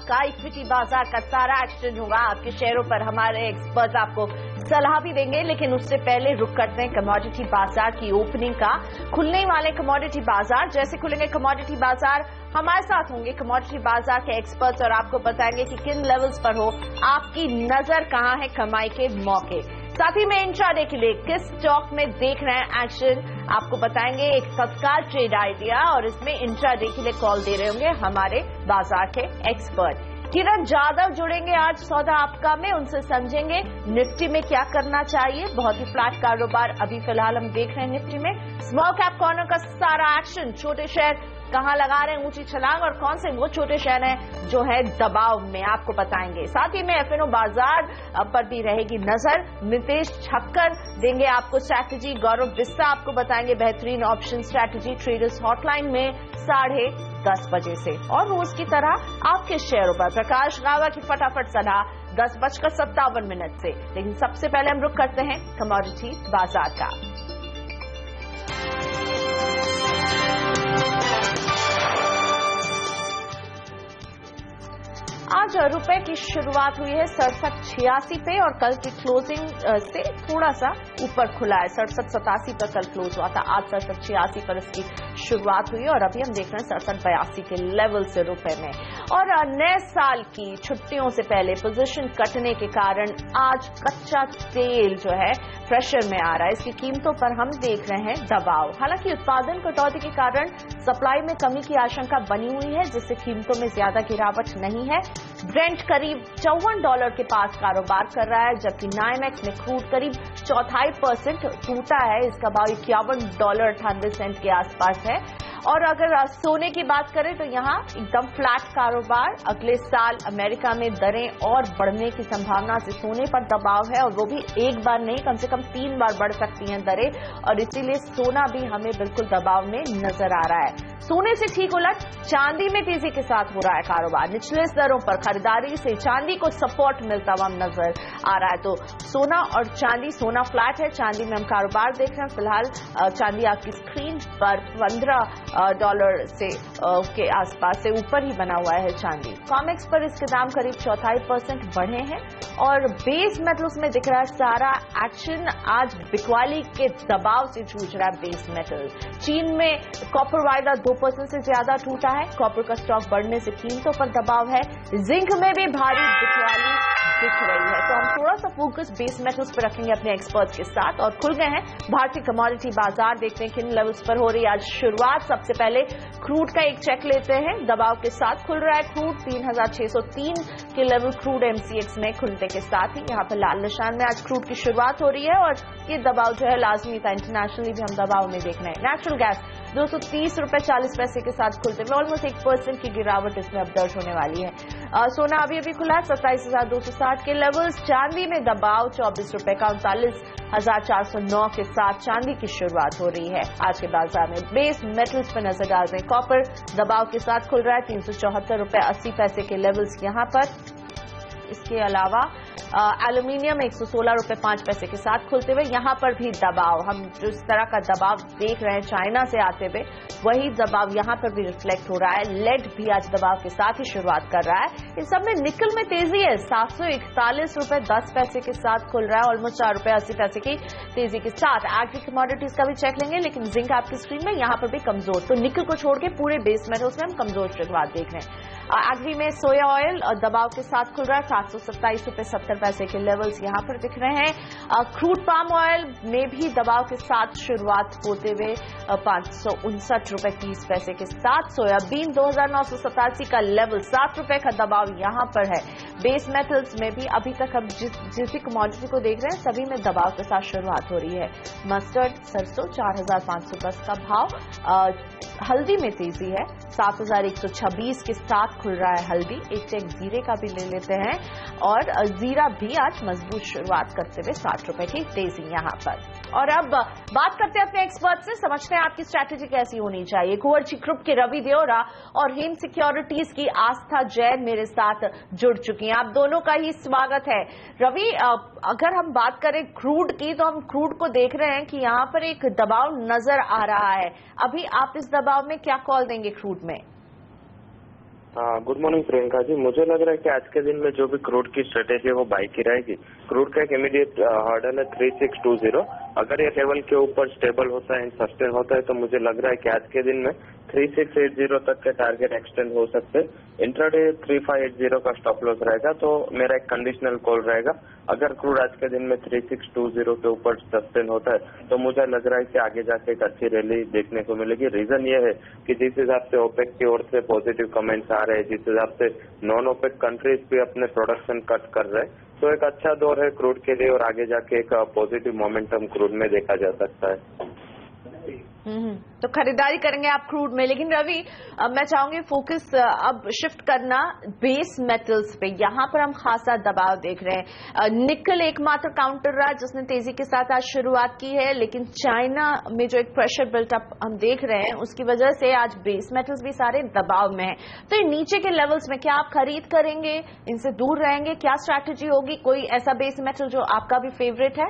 का इक्विटी बाजार का सारा एक्शन होगा आपके शेयरों पर। हमारे एक्सपर्ट आपको सलाह भी देंगे, लेकिन उससे पहले रुक करते हैं कमोडिटी बाजार की ओपनिंग का। खुलने वाले कमोडिटी बाजार, जैसे खुलेंगे कमोडिटी बाजार, हमारे साथ होंगे कमोडिटी बाजार के एक्सपर्ट्स और आपको बताएंगे कि किन लेवल्स पर हो आपकी नजर, कहां है कमाई के मौके। साथ ही में इंट्राडे के लिए किस स्टॉक में देख रहे हैं एक्शन, आपको बताएंगे एक तत्काल ट्रेड आइडिया, और इसमें इंट्राडे के लिए कॉल दे रहे होंगे हमारे बाजार के एक्सपर्ट। किरण जाधव जुड़ेंगे आज सौदा आपका में, उनसे समझेंगे निफ्टी में क्या करना चाहिए। बहुत ही फ्लैट कारोबार अभी फिलहाल हम देख रहे हैं निफ्टी में। स्मॉल कैप कॉर्नर का सारा एक्शन, छोटे शेयर कहां लगा रहे हैं ऊंची छलांग और कौन से वो छोटे शहर हैं जो है दबाव में, आपको बताएंगे। साथ ही में एफएनओ बाजार पर भी रहेगी नजर। नितेश ठक्कर देंगे आपको स्ट्रैटेजी। गौरव बिस्सा आपको बताएंगे बेहतरीन ऑप्शन स्ट्रैटेजी ट्रेडर्स हॉटलाइन में 10:30 बजे से। और रोज की तरह आपके शेयरों पर प्रकाश गावा की फटाफट सलाह 10:57 से। लेकिन सबसे पहले हम रुक करते हैं कमोडिटी बाजार का। आज रुपए की शुरुआत हुई है 67.86 पे और कल की क्लोजिंग से थोड़ा सा ऊपर खुला है। 67.87 पर कल क्लोज हुआ था, आज 67.86 पर इसकी शुरुआत हुई और अभी हम देख रहे हैं 67.82 के लेवल से रुपए में। और नए साल की छुट्टियों से पहले पोजीशन कटने के कारण आज कच्चा तेल जो है प्रेशर में आ रहा है। इसकी कीमतों पर हम देख रहे हैं दबाव। हालांकि उत्पादन कटौती के कारण सप्लाई में कमी की आशंका बनी हुई है, जिससे कीमतों में ज्यादा गिरावट नहीं है। ब्रेंट करीब $54 के पास कारोबार कर रहा है, जबकि नाइमेक्स में क्रूड करीब 0.25% टूटा है। इसका भाव $51.98 के आसपास है। और अगर सोने की बात करें तो यहाँ एकदम फ्लैट कारोबार। अगले साल अमेरिका में दरें और बढ़ने की संभावना से सोने पर दबाव है, और वो भी एक बार नहीं, कम से कम 3 बार बढ़ सकती हैं दरें, और इसीलिए सोना भी हमें बिल्कुल दबाव में नजर आ रहा है। सोने से ठीक उलट चांदी में तेजी के साथ हो रहा है कारोबार। निचले स्तरों पर खरीदारी से चांदी को सपोर्ट मिलता हुआ नजर आ रहा है। तो सोना और चांदी, सोना फ्लैट है, चांदी में हम कारोबार देख रहे हैं फिलहाल। चांदी आपकी स्क्रीन पर $15 से के आसपास से ऊपर ही बना हुआ है चांदी। कॉमेक्स पर इसके दाम करीब 0.25% बढ़े हैं। और बेस मेटल्स में दिख रहा है सारा एक्शन। आज बिकवाली के दबाव से जूझ रहा है बेस मेटल। चीन में कॉपर वायदा 2% से ज्यादा टूटा है। कॉपर का स्टॉक बढ़ने से कीमतों पर दबाव है। जिंक में भी भारी बिकवाली दिख रही है। तो हम थोड़ा सा फोकस बेस मेटल्स पर रखेंगे अपने एक्सपर्ट्स के साथ। और खुल गए हैं भारतीय कमोडिटी बाजार, देखते हैं किन लेवल्स पर हो रही है आज शुरुआत। सबसे पहले क्रूड का एक चेक लेते हैं। दबाव के साथ खुल रहा है क्रूड 3603 के लेवल क्रूड एमसीएक्स में खुलने के साथ ही यहाँ पर लाल निशान में आज क्रूड की शुरुआत हो रही है। और ये दबाव जो है लाजमी था, इंटरनेशनली भी हम दबाव में देख रहे हैं। नेचुरल गैस $230.40 के साथ खुलते हुए ऑलमोस्ट 1% की गिरावट इसमें अब दर्ज होने वाली है। सोना अभी खुला है 27,260 के लेवल्स। चांदी में दबाव $24.39,409 के साथ चांदी की शुरुआत हो रही है आज के बाजार में। बेस मेटल्स पर नजर डाल रहे हैं। कॉपर दबाव के साथ खुल रहा है $374.80 के लेवल्स यहाँ पर। इसके अलावा एल्यूमिनियम $116.05 के साथ खुलते हुए यहाँ पर भी दबाव, हम जिस तरह का दबाव देख रहे हैं चाइना से आते हुए, वही दबाव यहाँ पर भी रिफ्लेक्ट हो रहा है। लेड भी आज दबाव के साथ ही शुरुआत कर रहा है। इन सब में निकल में तेजी है, $741.10 के साथ खुल रहा है। ऑलमोस्ट $4.80 की तेजी के साथ। एग्री कमोडिटीज का भी चेक लेंगे, लेकिन जिंक आपकी स्क्रीन में यहाँ पर भी कमजोर। तो निकल को छोड़ के पूरे बेस मेटल्स में हम कमजोर शुरुआत देख रहे हैं। एग्री में सोया ऑयल दबाव के साथ खुल रहा है $727.70 के लेवल्स यहाँ पर दिख रहे हैं। क्रूड पाम ऑयल में भी दबाव के साथ शुरुआत होते हुए $559.30 के साथ। सोयाबीन 2987 का लेवल, ₹7 का दबाव यहाँ पर है। बेस मेटल्स में भी अभी तक हम जिस भी कमोडिटी को देख रहे हैं सभी में दबाव के साथ शुरुआत हो रही है। मस्टर्ड सरसों 4510 का भाव। हल्दी में तेजी है, 7126 के साथ खुल रहा है हल्दी। एक चेक जीरे का भी ले लेते हैं, और जीरा भी आज मजबूत शुरुआत करते हुए ₹60 की तेजी यहाँ पर। और अब बात करते हैं अपने एक्सपर्ट से, समझते हैं आपकी स्ट्रैटेजी कैसी होनी चाहिए। कुवरची ग्रुप के रवि देओरा और हेम सिक्योरिटीज की आस्था जैन मेरे साथ जुड़ चुकी हैं। आप दोनों का ही स्वागत है। रवि, अगर हम बात करें क्रूड की, तो हम क्रूड को देख रहे हैं कि यहाँ पर एक दबाव नजर आ रहा है। अभी आप इस दबाव में क्या कॉल देंगे क्रूड में? हाँ, गुड मॉर्निंग प्रियंका जी। मुझे लग रहा है कि आज के दिन में जो भी क्रूड की स्ट्रेटेजी है वो बाई की रहेगी। क्रूड का एक इमीडिएट हर्डल है 3620। अगर ये लेवल के ऊपर स्टेबल होता है, सस्टेन होता है, तो मुझे लग रहा है कि आज के दिन में 3680 तक के टारगेट एक्सटेंड हो सकते हैं। इंट्राडे 3580 का स्टॉप लॉस रहेगा, तो मेरा एक कंडीशनल कॉल रहेगा। अगर क्रूड आज के दिन में 3620 के ऊपर सस्टेन होता है तो मुझे लग रहा है कि आगे जाके एक अच्छी रैली देखने को मिलेगी। रीजन ये है कि जिस हिसाब से ओपेक की ओर से पॉजिटिव कमेंट्स आ रहे हैं, जिस हिसाब से नॉन ओपेक कंट्रीज भी अपने प्रोडक्शन कट कर रहे हैं, तो एक अच्छा दौर है क्रूड के लिए और आगे जाके एक पॉजिटिव मोमेंटम क्रूड में देखा जा सकता है। तो खरीदारी करेंगे आप क्रूड में। लेकिन रवि, मैं चाहूंगी फोकस अब शिफ्ट करना बेस मेटल्स पे। यहां पर हम खासा दबाव देख रहे हैं। निकल एकमात्र काउंटर रहा जिसने तेजी के साथ आज शुरुआत की है, लेकिन चाइना में जो एक प्रेशर बिल्टअप हम देख रहे हैं उसकी वजह से आज बेस मेटल्स भी सारे दबाव में हैं। तो इन नीचे के लेवल्स में क्या आप खरीद करेंगे, इनसे दूर रहेंगे, क्या स्ट्रैटेजी होगी? कोई ऐसा बेस मेटल जो आपका भी फेवरेट है?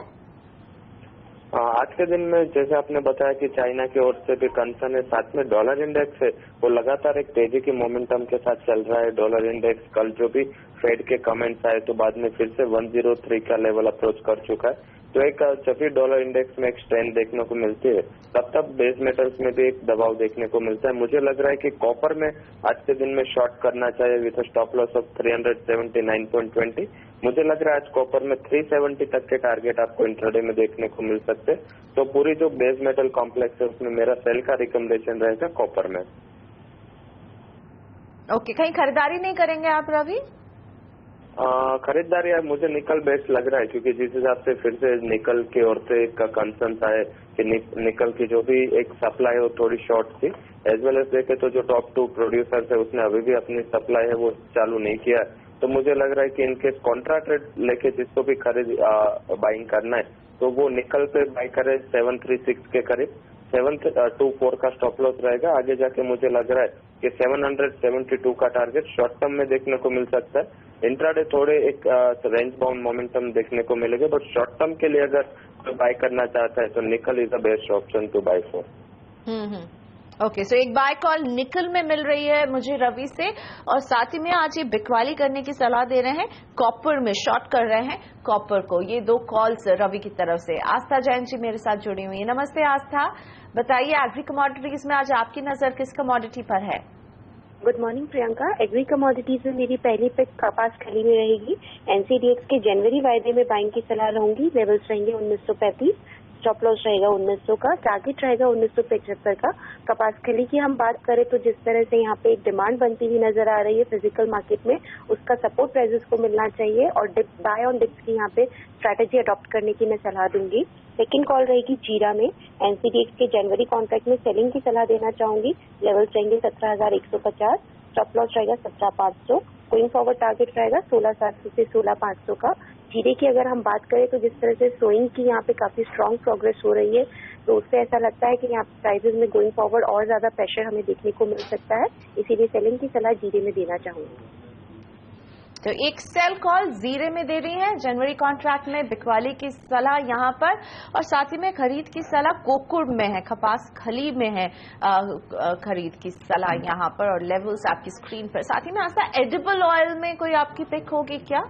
आज के दिन में जैसे आपने बताया कि चाइना की ओर से भी कंसर्न है, साथ में डॉलर इंडेक्स है वो लगातार एक तेजी की मोमेंटम के साथ चल रहा है। डॉलर इंडेक्स कल जो भी फेड के कमेंट्स आए तो बाद में फिर से 103 का लेवल अप्रोच कर चुका है। तो एक जब भी डॉलर इंडेक्स में एक स्ट्रेंथ देखने को मिलती है तब बेस मेटल्स में भी एक दबाव देखने को मिलता है। मुझे लग रहा है कि कॉपर में आज के दिन में शॉर्ट करना चाहिए विथ स्टॉप लॉस ऑफ 379.20। मुझे लग रहा है आज कॉपर में 370 तक के टारगेट आपको इंट्राडे में देखने को मिल सकते हैं। तो पूरी जो बेस मेटल कॉम्प्लेक्स है उसमें मेरा सेल का रिकमेंडेशन रहेगा कॉपर में। ओके, कहीं खरीदारी नहीं करेंगे आप रवि? खरीदारी मुझे निकल बेस्ट लग रहा है, क्योंकि जिस हिसाब से फिर से निकल की ओर से एक कंसर्न आए कि निकल की जो भी एक सप्लाई है वो थोड़ी शॉर्ट थी। एज वेल एज देखे तो जो टॉप 2 प्रोड्यूसर्स है उसने अभी भी अपनी सप्लाई है वो चालू नहीं किया है। तो मुझे लग रहा है कि इनके कॉन्ट्रैक्ट रेट लेके जिसको भी खरीद बाइंग करना है तो वो निकल पे बाई करे 736 के करीब। 724 का स्टॉप लॉस रहेगा। आगे जाके मुझे लग रहा है कि 772 का टारगेट शॉर्ट टर्म में देखने को मिल सकता है। इंट्राडे थोड़े एक रेंज बाउंड मोमेंटम देखने को मिलेगा, बट शॉर्ट टर्म के लिए अगर कोई बाय करना चाहता है तो nickel is the best option to buy for. Okay, so एक बाय कॉल निकल में मिल रही है मुझे रवि से, और साथ ही में आज ये बिकवाली करने की सलाह दे रहे हैं, कॉपर में शॉर्ट कर रहे हैं कॉपर को। ये 2 कॉल्स रवि की तरफ से। आस्था जैन जी मेरे साथ जुड़ी हुई है। नमस्ते आस्था, बताइए एग्री कमोडिटीज में आज आपकी नजर किस कमोडिटी पर है? Good morning Priyanka. Agree commodities में मेरी पहली पिक कपास खली में रहेगी। एनसीडीएक्स के जनवरी वायदे में बाइंग की सलाह रहूंगी। लेवल्स रहेंगे 1935, स्टॉप लॉस रहेगा 1900 का, टारगेट रहेगा 1975 का। कपास खली की हम बात करें तो जिस तरह से यहाँ पे एक डिमांड बनती हुई नजर आ रही है फिजिकल मार्केट में, उसका सपोर्ट प्राइसेस को मिलना चाहिए और बाय ऑन डिप्स की यहाँ पे स्ट्रैटेजी अडॉप्ट करने की मैं सलाह दूंगी। सेकेंड कॉल रहेगी जीरा में। एनसीडीएक्स के जनवरी कॉन्ट्रैक्ट में सेलिंग की सलाह देना चाहूंगी। लेवल्स रहेंगे 17,150, स्टॉप लॉस रहेगा 17,500, गोइंग फॉरवर्ड टारगेट रहेगा 16,700 से 16,500 का। जीरे की अगर हम बात करें तो जिस तरह से सोइंग की यहाँ पे काफी स्ट्रांग प्रोग्रेस हो रही है तो उससे ऐसा लगता है कि यहाँ प्राइसेस में गोइंग फॉरवर्ड और ज्यादा प्रेशर हमें देखने को मिल सकता है, इसीलिए सेलिंग की सलाह जीरे में देना चाहूंगी। तो एक सेल कॉल जीरे में दे रही है जनवरी कॉन्ट्रैक्ट में, बिकवाली की सलाह यहाँ पर, और साथ ही में खरीद की सलाह कोकुड़ में है, कपास खली में है खरीद की सलाह यहाँ पर, और लेवल्स आपकी स्क्रीन पर। साथ ही में आस्था एडिबल ऑयल में कोई आपकी पिक होगी क्या?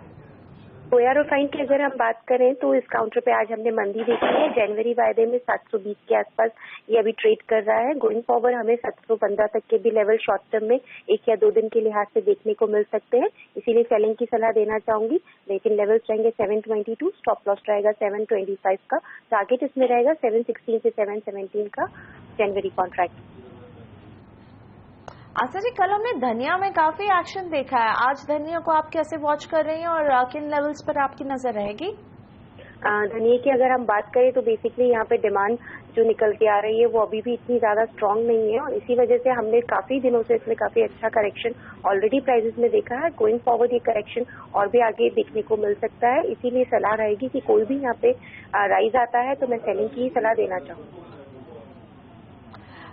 सोया रिफाइंड की अगर हम बात करें तो इस काउंटर पे आज हमने मंदी देखी है। जनवरी वायदे में 720 के आसपास ये अभी ट्रेड कर रहा है। गोइंग फॉरवर्ड हमें 715 तक के भी लेवल शॉर्ट टर्म में 1 या 2 दिन के लिहाज से देखने को मिल सकते हैं, इसीलिए सेलिंग की सलाह देना चाहूंगी। लेकिन लेवल्स रहेंगे 722, स्टॉप लॉस रहेगा 725 का, टारगेट इसमें रहेगा 716 से 717 का जनवरी कॉन्ट्रैक्ट। आशा जी, कल हमने धनिया में काफी एक्शन देखा है, आज धनिया को आप कैसे वॉच कर रही हैं और किन लेवल्स पर आपकी नजर रहेगी? धनिया की अगर हम बात करें तो बेसिकली यहाँ पे डिमांड जो निकल के आ रही है वो अभी भी इतनी ज्यादा स्ट्रांग नहीं है, और इसी वजह से हमने काफी दिनों से इसमें काफी अच्छा करेक्शन ऑलरेडी प्राइसेस में देखा है। गोइंग फॉरवर्ड ये करेक्शन और भी आगे देखने को मिल सकता है, इसीलिए सलाह रहेगी कि कोई भी यहाँ पे राइज आता है तो मैं सेलिंग की ही सलाह देना चाहूँगी।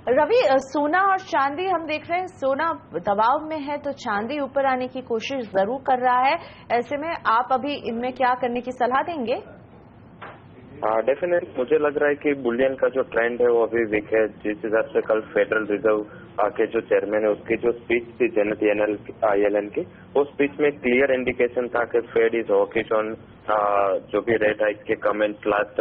रवि, सोना और चांदी हम देख रहे हैं, सोना दबाव में है तो चांदी ऊपर आने की कोशिश जरूर कर रहा है, ऐसे में आप अभी इनमें क्या करने की सलाह देंगे? डेफिनेटली मुझे लग रहा है कि बुलियन का जो ट्रेंड है वो अभी वीक है। जिस हिसाब से कल फेडरल रिजर्व के जो चेयरमैन है उसकी जो स्पीच थी जेनेट येलन की, वो स्पीच में क्लियर इंडिकेशन था कि फेड इज हॉकिश ऑन जो भी रेट हाइक के कमेंट्स लास्ट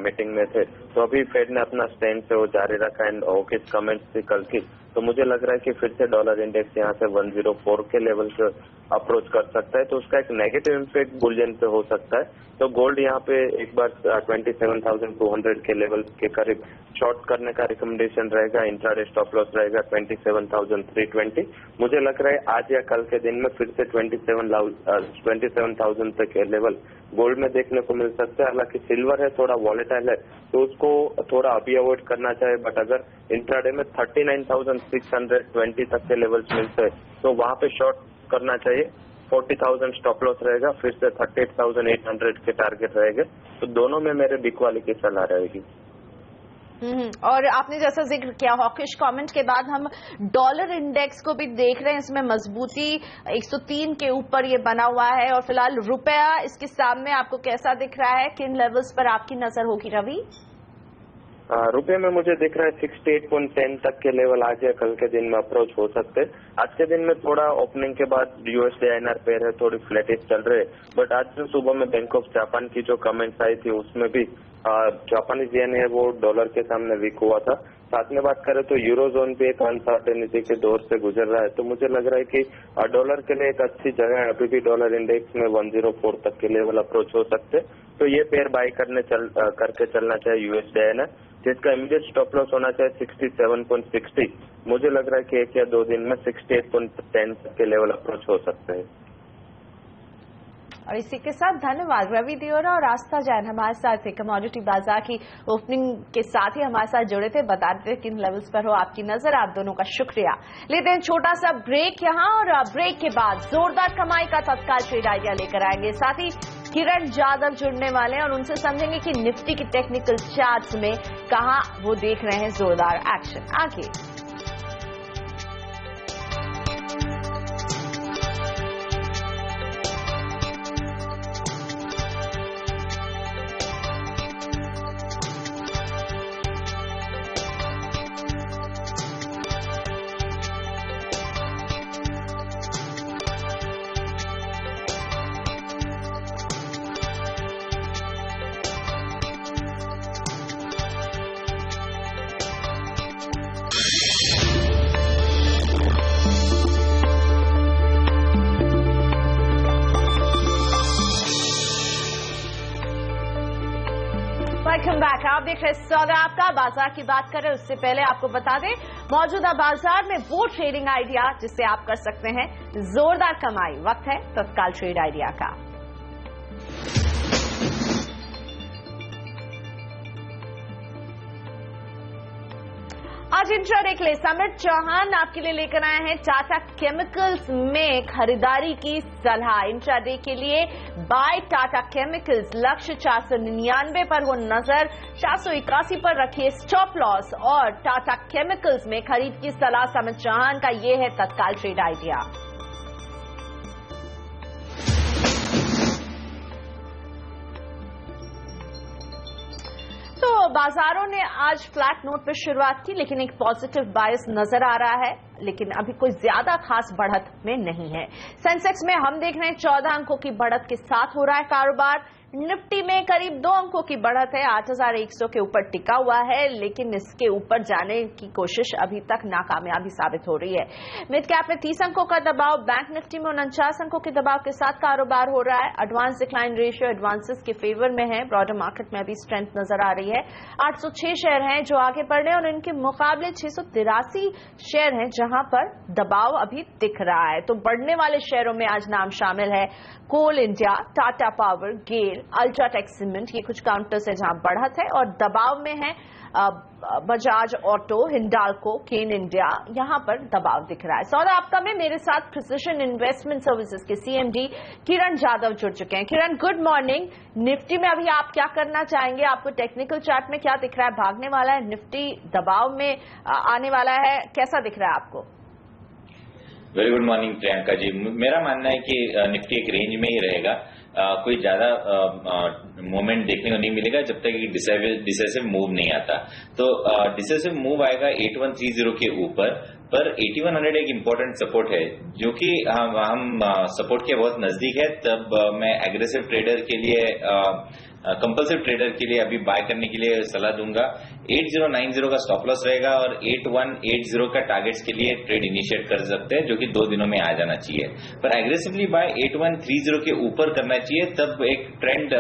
मीटिंग में थे, तो अभी फेड ने अपना स्टैंड से वो जारी रखा एंड हॉकिश कमेंट्स थी कल की। तो मुझे लग रहा है कि फिर से डॉलर इंडेक्स यहाँ से 104 के लेवल से अप्रोच कर सकता है, तो उसका एक नेगेटिव इम्पैक्ट बुलियन पे हो सकता है। तो गोल्ड यहाँ पे एक बार 27,200 के लेवल के करीब शॉर्ट करने का रिकमेंडेशन रहेगा। इंट्राडे स्टॉप लॉस रहेगा 27,320। मुझे लग रहा है आज या कल के दिन में फिर से 27,000 तक के लेवल गोल्ड में देखने को मिल सकता है। हालांकि सिल्वर है थोड़ा वॉलेटाइल है, तो उसको थोड़ा अभी अवॉइड करना चाहिए, बट अगर इंट्राडे में 39,620 तक के लेवल्स मिलते हैं तो वहां पे शॉर्ट करना चाहिए। 40,000 स्टॉप लॉस रहेगा, फिर से 38,800 के टारगेट रहेंगे। तो दोनों में मेरे बिक वाली की सलाह रहेगी। और आपने जैसा जिक्र किया हॉकिश कमेंट के बाद हम डॉलर इंडेक्स को भी देख रहे हैं, इसमें मजबूती 103 के ऊपर ये बना हुआ है और फिलहाल रुपया इसके सामने आपको कैसा दिख रहा है, किन लेवल्स पर आपकी नजर होगी रवि? रुपये में मुझे दिख रहा है 68.10 तक के लेवल आज या कल के दिन में अप्रोच हो सकते हैं। आज के दिन में थोड़ा ओपनिंग के बाद यूएसडी INR पेयर है थोड़ी फ्लैटिश चल रहे, बट आज जो सुबह में बैंक ऑफ जापान की जो कमेंट्स आई थी उसमें भी जापानीज येन है वो डॉलर के सामने वीक हुआ था। साथ में बात करें तो यूरोजोन भी एक अनसर्टेनिटी के दौर से गुजर रहा है, तो मुझे लग रहा है कि डॉलर के लिए एक अच्छी जगह है। अभी भी डॉलर इंडेक्स में 104 तक के लेवल अप्रोच हो सकते, तो ये पेयर बाई करके चलना चाहिए यूएसडी INR, जिसका इमीडिएट स्टॉप लॉस होना चाहिए 67.60। मुझे लग रहा है कि एक या दो दिन में 68.10 तक के लेवल अप्रोच हो सकते हैं। और इसी के साथ धन्यवाद रवि दियोरा और आस्था जैन हमारे साथ थे, कमोडिटी बाजार की ओपनिंग के साथ ही हमारे साथ जुड़े थे, बताते थे किन लेवल्स पर हो आपकी नजर। आप दोनों का शुक्रिया। लेते हैं छोटा सा ब्रेक यहाँ, और ब्रेक के बाद जोरदार कमाई का तत्काल ट्रेड आइडिया लेकर आएंगे। साथ ही किरण जाधव जुड़ने वाले हैं और उनसे समझेंगे कि निफ्टी की टेक्निकल चार्ट्स में कहां वो देख रहे हैं जोरदार एक्शन। आगे वेलकम बैक। आप देख रहे हैं सौदा आपका बाजार की बात करें उससे पहले आपको बता दें मौजूदा बाजार में वो ट्रेडिंग आइडिया जिससे आप कर सकते हैं जोरदार कमाई। वक्त है तत्काल ट्रेड आइडिया का। आज इंट्राडे के लिए समित चौहान आपके लिए लेकर आए हैं टाटा केमिकल्स में खरीदारी की सलाह। इंट्राडे के लिए बाय टाटा केमिकल्स, लक्ष्य 499 पर हो नजर, 481 पर रखिए स्टॉप लॉस और टाटा केमिकल्स में खरीद की सलाह समित चौहान का ये है तत्काल ट्रेड आइडिया। तो बाजारों ने आज फ्लैट नोट पर शुरुआत की, लेकिन एक पॉजिटिव बायस नजर आ रहा है, लेकिन अभी कोई ज्यादा खास बढ़त में नहीं है। सेंसेक्स में हम देख रहे हैं 14 अंकों की बढ़त के साथ हो रहा है कारोबार। निफ्टी में करीब 2 अंकों की बढ़त है, 8,100 के ऊपर टिका हुआ है, लेकिन इसके ऊपर जाने की कोशिश अभी तक नाकामयाबी साबित हो रही है। मिड कैप में 30 अंकों का दबाव, बैंक निफ्टी में 49 अंकों के दबाव के साथ कारोबार हो रहा है। एडवांस डिक्लाइन रेशियो एडवांसेस के फेवर में है। ब्रॉडर मार्केट में अभी स्ट्रेंथ नजर आ रही है। 806 शेयर हैं जो आगे बढ़ रहे हैं और इनके मुकाबले 683 शेयर हैं जहां पर दबाव अभी दिख रहा है। तो बढ़ने वाले शेयरों में आज नाम शामिल है कोल इंडिया, टाटा पावर, गेल, अल्ट्राटेक सीमेंट, ये कुछ काउंटर्स है जहां बढ़त है, और दबाव में है बजाज ऑटो, हिंडाल्को, केन इंडिया, यहां पर दबाव दिख रहा है। सौदा आपका में मेरे साथ प्रिसिजन इन्वेस्टमेंट सर्विसेज के CMD किरण जाधव जुड़ चुके हैं। किरण, गुड मॉर्निंग। निफ्टी में अभी आप क्या करना चाहेंगे? आपको टेक्निकल चार्ट में क्या दिख रहा है? भागने वाला है निफ्टी, दबाव में आने वाला है, कैसा दिख रहा है आपको? Very good morning Priyanka ji. मेरा मानना है कि निफ्टी एक रेंज में ही रहेगा। कोई ज्यादा मूवमेंट देखने को नहीं मिलेगा जब तक डिसाइसिव मूव नहीं आता। तो डिसाइसिव मूव आएगा 8130 के ऊपर पर 8100 एक इम्पोर्टेंट सपोर्ट है, जो कि हम सपोर्ट के बहुत नजदीक है। तब मैं एग्रेसिव ट्रेडर के लिए, कंपल्सिव ट्रेडर के लिए अभी बाय करने के लिए सलाह दूंगा। 8090 का स्टॉप लॉस रहेगा और 8180 का टारगेट्स के लिए ट्रेड इनिशिएट कर सकते हैं, जो कि 2 दिनों में आ जाना चाहिए। पर एग्रेसिवली बाय 8130 के ऊपर करना चाहिए, तब एक ट्रेंड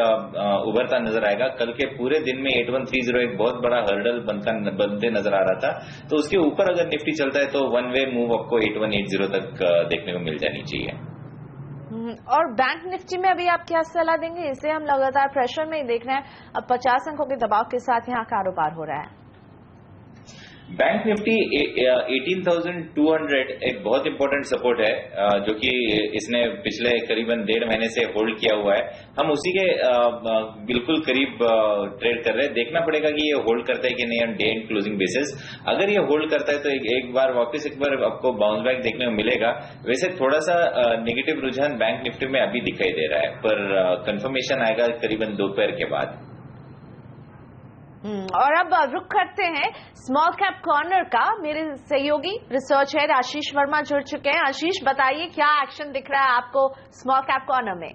उभरता नजर आएगा। कल के पूरे दिन में 8130 एक बहुत बड़ा हर्डल बनते नजर आ रहा था, तो उसके ऊपर अगर निफ्टी चलता है तो वन वे मूव आपको 8180 तक देखने को मिल जानी चाहिए। और बैंक निफ्टी में अभी आप क्या सलाह देंगे? इसे हम लगातार प्रेशर में ही देख रहे हैं, अब 50 अंकों के दबाव के साथ यहाँ कारोबार हो रहा है। बैंक निफ्टी 18,200 एक बहुत इंपॉर्टेंट सपोर्ट है, जो कि इसने पिछले करीबन 1.5 महीने से होल्ड किया हुआ है। हम उसी के बिल्कुल करीब ट्रेड कर रहे हैं। देखना पड़ेगा कि ये होल्ड करता है कि नहीं on day and closing basis. अगर ये होल्ड करता है तो एक बार वापस एक बार आपको बाउंस बैक देखने को मिलेगा। वैसे थोड़ा सा नेगेटिव रुझान बैंक निफ्टी में अभी दिखाई दे रहा है, पर कंफर्मेशन आएगा करीबन दोपहर के बाद। और अब रुख करते हैं स्मॉल कैप कॉर्नर का। मेरे सहयोगी रिसर्च हेड आशीष वर्मा जुड़ चुके हैं। आशीष, बताइए क्या एक्शन दिख रहा है आपको स्मॉल कैप कॉर्नर में?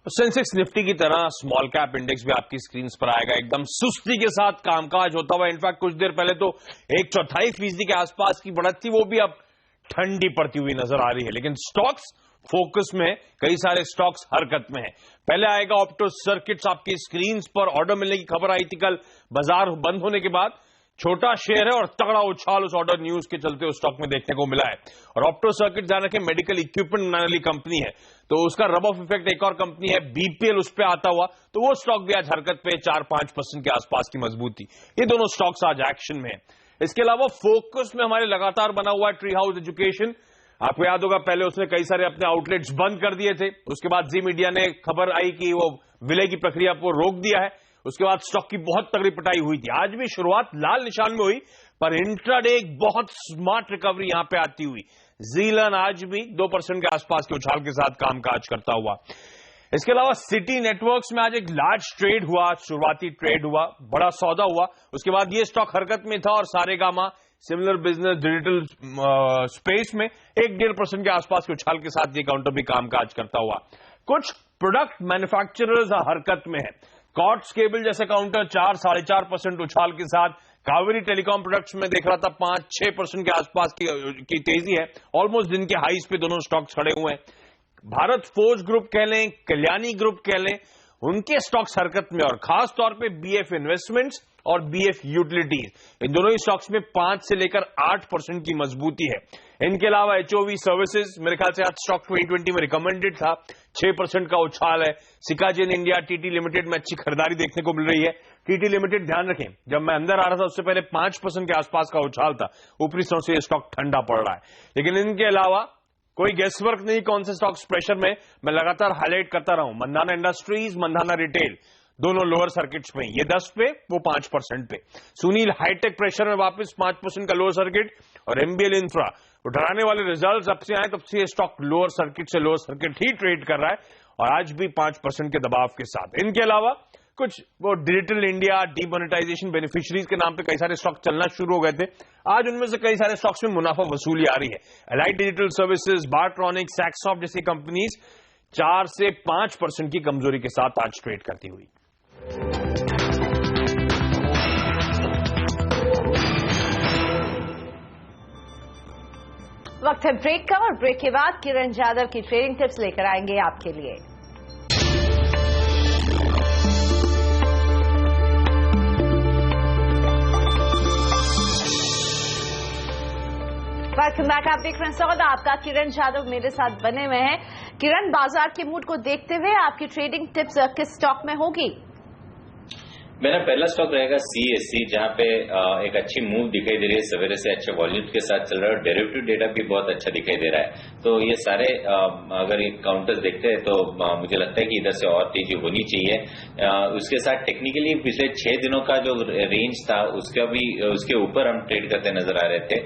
सेंसेक्स निफ्टी की तरह स्मॉल कैप इंडेक्स भी आपकी स्क्रीन पर आएगा। एकदम सुस्ती के साथ कामकाज होता हुआ। इनफैक्ट कुछ देर पहले तो 1/4% के आसपास की बढ़त थी, वो भी अब ठंडी पड़ती हुई नजर आ रही है। लेकिन स्टॉक्स फोकस में, कई सारे स्टॉक्स हरकत में है। पहले आएगा ऑप्टो सर्किट्स। आपकी स्क्रीन पर ऑर्डर मिलने की खबर आई थी कल बाजार बंद होने के बाद। छोटा शेयर है और तगड़ा उछाल उस ऑर्डर न्यूज के चलते उस स्टॉक में देखने को मिला है। और ऑप्टो सर्किट ध्यान रखें मेडिकल इक्विपमेंट बनाने वाली कंपनी है, तो उसका रब ऑफ इफेक्ट एक और कंपनी है बीपीएल, उस पर आता हुआ, तो वो स्टॉक भी आज हरकत पे 4-5% के आसपास की मजबूती। ये दोनों स्टॉक्स आज एक्शन में है। इसके अलावा फोकस में हमारे लगातार बना हुआ है ट्री हाउस एजुकेशन। आपको याद होगा पहले उसने कई सारे अपने आउटलेट्स बंद कर दिए थे, उसके बाद जी मीडिया ने खबर आई कि वो विलय की प्रक्रिया को रोक दिया है। उसके बाद स्टॉक की बहुत तगड़ी पिटाई हुई थी। आज भी शुरुआत लाल निशान में हुई, पर इंट्राडे एक बहुत स्मार्ट रिकवरी यहां पे आती हुई। जीलन आज भी 2% के आसपास के उछाल के साथ कामकाज करता हुआ। इसके अलावा सिटी नेटवर्क्स में आज एक लार्ज ट्रेड हुआ, शुरुआती ट्रेड हुआ, बड़ा सौदा हुआ। उसके बाद ये स्टॉक हरकत में था और Saregama similar business digital space में 1-1.5% के आसपास के उछाल के साथ ये काउंटर भी कामकाज करता हुआ। कुछ प्रोडक्ट मैन्युफैक्चरर्स हरकत में है। कॉट्स केबल जैसे काउंटर 4-4.5% उछाल के साथ। कावेरी टेलीकॉम प्रोडक्ट्स में देख रहा था 5-6% के आसपास की तेजी है। ऑलमोस्ट दिन के हाईज पे दोनों स्टॉक्स खड़े हुए हैं। भारत फोर्ज ग्रुप कह लें, कल्याणी ग्रुप कह लें, उनके स्टॉक्स हरकत में, और खास तौर पे बीएफ इन्वेस्टमेंट्स और बीएफ यूटिलिटीज, इन दोनों ही स्टॉक्स में 5 से लेकर 8% की मजबूती है। इनके अलावा एचओवी सर्विसेज, मेरे ख्याल से आज स्टॉक 2020 में रिकमेंडेड था, 6% का उछाल है। सिकाजिन इंडिया टीटी लिमिटेड में अच्छी खरीदारी देखने को मिल रही है। टीटी लिमिटेड ध्यान रखें, जब मैं अंदर आ रहा था उससे पहले 5% के आसपास का उछाल था। ऊपरी स्तर से यह स्टॉक ठंडा पड़ रहा है। लेकिन इनके अलावा कोई गेसवर्क नहीं कौन से स्टॉक्स प्रेशर में, मैं लगातार हाईलाइट करता रहा हूं। मंधाना इंडस्ट्रीज, मंधाना रिटेल, दोनों लोअर सर्किट्स में, ये 10 पे, वो 5% पे। सुनील हाईटेक प्रेशर में वापस 5% का लोअर सर्किट, और एमबीएल इंफ्रा, वो डराने वाले रिजल्ट्स अब से आए तब से स्टॉक लोअर सर्किट से लोअर सर्किट ही ट्रेड कर रहा है, और आज भी 5% के दबाव के साथ। इनके अलावा कुछ वो डिजिटल इंडिया, डीमोनेटाइजेशन बेनिफिशियरीज के नाम पे कई सारे स्टॉक चलना शुरू हो गए थे। आज उनमें से कई सारे स्टॉक्स में मुनाफा वसूली आ रही है। एलाइट डिजिटल सर्विसेज, बारट्रॉनिक, सैक्सॉफ्ट जैसी कंपनीज 4 से 5% की कमजोरी के साथ आज ट्रेड करती हुई। वक्त है ब्रेक का, और ब्रेक के बाद किरण जाधव की ट्रेडिंग टिप्स लेकर आएंगे आपके लिए। Welcome back. आप देख रहे हैं स्वागत आपका, किरण जाधव मेरे साथ बने हुए हैं। किरण, बाजार के मूड को देखते हुए आपकी ट्रेडिंग टिप्स किस स्टॉक में होगी? मेरा पहला स्टॉक रहेगा CSC, जहां पे एक अच्छी मूव दिखाई दे रही है, सवेरे से अच्छे वॉल्यूम के साथ चल रहा है और डेरिवेटिव डेटा भी बहुत अच्छा दिखाई दे रहा है। तो ये सारे अगर ये काउंटर्स देखते हैं तो मुझे लगता है कि इधर से और तेजी होनी चाहिए। उसके साथ टेक्निकली पिछले 6 दिनों का जो रेंज था उसके ऊपर हम ट्रेड करते नजर आ रहे थे,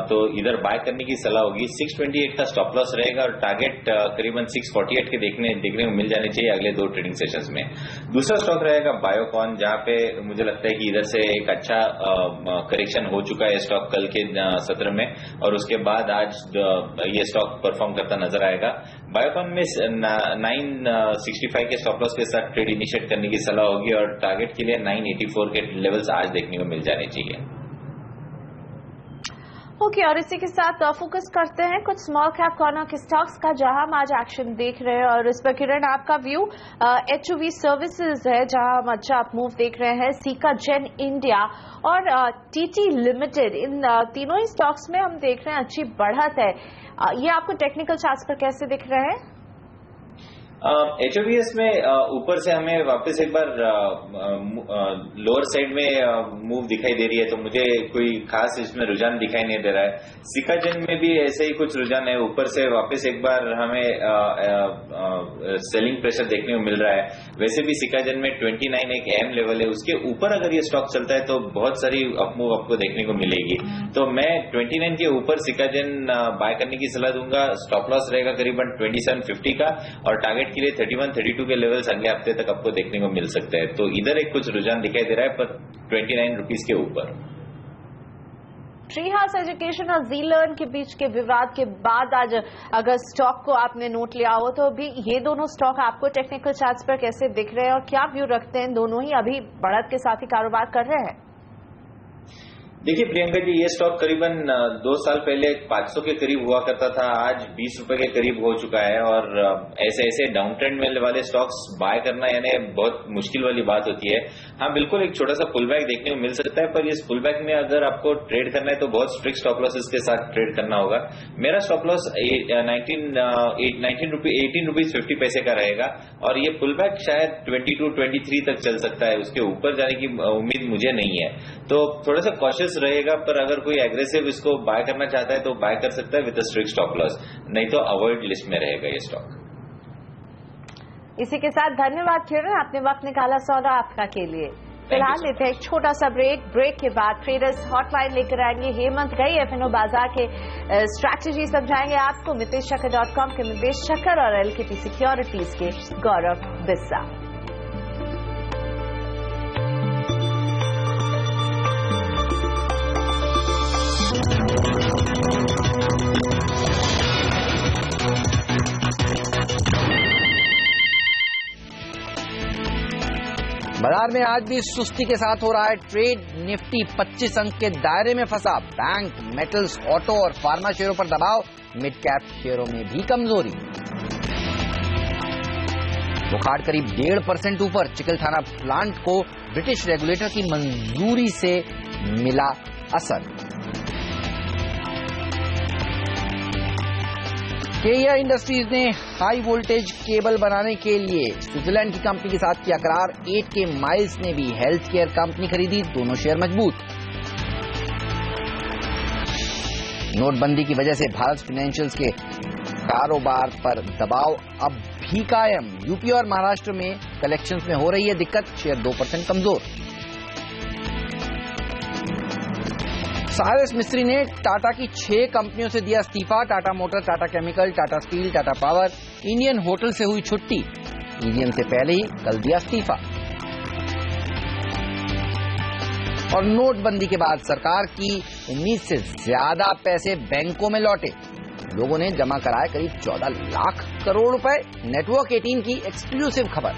तो इधर बाय करने की सलाह होगी। 628 का स्टॉप लॉस रहेगा और टारगेट करीबन 648 के देखने को मिल जाने चाहिए अगले 2 ट्रेडिंग सेशंस में। दूसरा स्टॉक रहेगा बायोकॉन, जहां पे मुझे लगता है कि इधर से एक अच्छा करेक्शन हो चुका है स्टॉक कल के सत्र में और उसके बाद आज ये स्टॉक परफॉर्म करता नजर आएगा। बायोकॉन में 965 के स्टॉप लॉस के साथ ट्रेड इनिशिएट करने की सलाह होगी और टारगेट के लिए 984 के लेवल्स आज देखने को मिल जाने चाहिए। ओके, और इसी के साथ फोकस करते हैं कुछ स्मॉल कैप कॉर्नर के स्टॉक्स का, जहां हम आज एक्शन देख रहे हैं और इस पर किरण आपका व्यू। HUV सर्विसेज है जहां हम अच्छा मूव देख रहे हैं, सीकाजेन इंडिया और TT लिमिटेड, इन तीनों ही स्टॉक्स में हम देख रहे हैं अच्छी बढ़त है। ये आपको टेक्निकल चार्ट्स पर कैसे दिख रहे हैं? HOVS में ऊपर से हमें वापस एक बार लोअर साइड में मूव दिखाई दे रही है, तो मुझे कोई खास इसमें रुझान दिखाई नहीं दे रहा है। सिकाजेन में भी ऐसे ही कुछ रुझान है, ऊपर से वापस एक बार हमें सेलिंग प्रेशर देखने को मिल रहा है। वैसे भी सिकाजेन में 29 एक अहम लेवल है, उसके ऊपर अगर ये स्टॉक चलता है तो बहुत सारी अपमूव आपको देखने को मिलेगी। तो मैं 29 के ऊपर सिकाजेन बाय करने की सलाह दूंगा। स्टॉप लॉस रहेगा करीबन 2750 का और टारगेट के लिए 31-32 के लेवल्स अगले हफ्ते तक आपको देखने को मिल सकते हैं। तो इधर एक कुछ रुझान दिखाई दे रहा है, पर 29 रुपीज के ऊपर। ट्री हाउस एजुकेशन और ज़ीलर्न के बीच के विवाद के बाद आज अगर स्टॉक को आपने नोट लिया हो तो अभी ये दोनों स्टॉक आपको टेक्निकल चार्ट्स पर कैसे दिख रहे हैं और क्या व्यू रखते हैं? दोनों ही अभी बढ़त के साथ ही कारोबार कर रहे हैं। देखिए प्रियंका जी, ये स्टॉक करीबन 2 साल पहले 500 के करीब हुआ करता था, आज 20 रुपए के करीब हो चुका है और ऐसे डाउन ट्रेंड में वाले स्टॉक्स बाय करना यानी बहुत मुश्किल वाली बात होती है। हाँ बिल्कुल, एक छोटा सा पुल बैक देखने को मिल सकता है, पर इस पुल बैक में अगर आपको ट्रेड करना है तो बहुत स्ट्रिक्ट स्टॉप लॉसेस के साथ ट्रेड करना होगा। मेरा स्टॉप लॉस 18 रुपीज 50 पैसे का रहेगा और ये पुल बैक शायद 22-23 तक चल सकता है, उसके ऊपर जाने की उम्मीद मुझे नहीं है। तो थोड़ा सा कॉशियस रहेगा, पर अगर कोई एग्रेसिव इसको बाय करना चाहता है तो बाय कर सकता है विद स्ट्रिक्ट स्टॉप लॉस, नहीं तो अवॉइड लिस्ट में रहेगा ये स्टॉक। इसी के साथ धन्यवाद किरण, आपने वक्त निकाला सौदा आपका के लिए। फिलहाल लेते हैं एक छोटा सा ब्रेक के बाद ट्रेडर्स हॉटलाइन लेकर आएंगे हेमंत गई, FNO बाजार के स्ट्रैटेजी समझाएंगे आपको miteshchakkar.com के मितेश चक्कर और LKP सिक्योरिटीज के गौरव बिस्सा। बाजार में आज भी सुस्ती के साथ हो रहा है ट्रेड। निफ्टी 25 अंक के दायरे में फंसा, बैंक, मेटल्स, ऑटो और फार्मा शेयरों पर दबाव, मिड कैप शेयरों में भी कमजोरी। बुखार करीब 1.5% ऊपर, चिकलथाना प्लांट को ब्रिटिश रेगुलेटर की मंजूरी से मिला असर। केया इंडस्ट्रीज ने हाई वोल्टेज केबल बनाने के लिए स्विट्जरलैंड की कंपनी के साथ किया करार। 8K माइल्स ने भी हेल्थ केयर कंपनी खरीदी, दोनों शेयर मजबूत। नोटबंदी की वजह से भारत फाइनेंशियल्स के कारोबार पर दबाव अब भी कायम। यूपी और महाराष्ट्र में कलेक्शंस में हो रही है दिक्कत, शेयर 2% कमजोर। साइरस मिस्त्री ने टाटा की 6 कंपनियों से दिया इस्तीफा। Tata motor, Tata chemical, Tata steel, Tata power, Indian hotel से हुई छुट्टी। ईवीएम से पहले ही कल दिया इस्तीफा। और नोटबंदी के बाद सरकार की उम्मीद से ज्यादा पैसे बैंकों में लौटे। लोगों ने जमा कराए करीब 14 लाख करोड़ रुपए। नेटवर्क 18 की एक्सक्लूसिव खबर।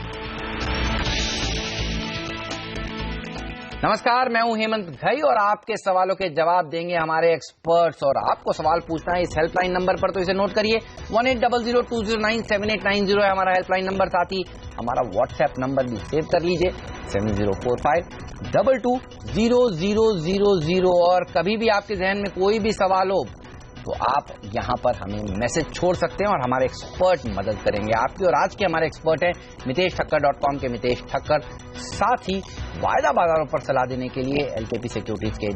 नमस्कार, मैं हूं हेमंत घई और आपके सवालों के जवाब देंगे हमारे एक्सपर्ट्स। और आपको सवाल पूछना है इस हेल्पलाइन नंबर पर, तो इसे नोट करिए 1800209789 है हमारा हेल्पलाइन नंबर। साथ ही हमारा व्हाट्सएप नंबर भी सेव कर लीजिए 7045220000। और कभी भी आपके जहन में कोई भी सवाल हो तो आप यहां पर हमें मैसेज छोड़ सकते हैं और हमारे एक्सपर्ट मदद करेंगे आपकी। और आज के हमारे एक्सपर्ट हैं miteshthakar.com के मितेश ठक्कर, साथ ही वायदा बाजारों पर सलाह देने के लिए LKP सिक्योरिटीज के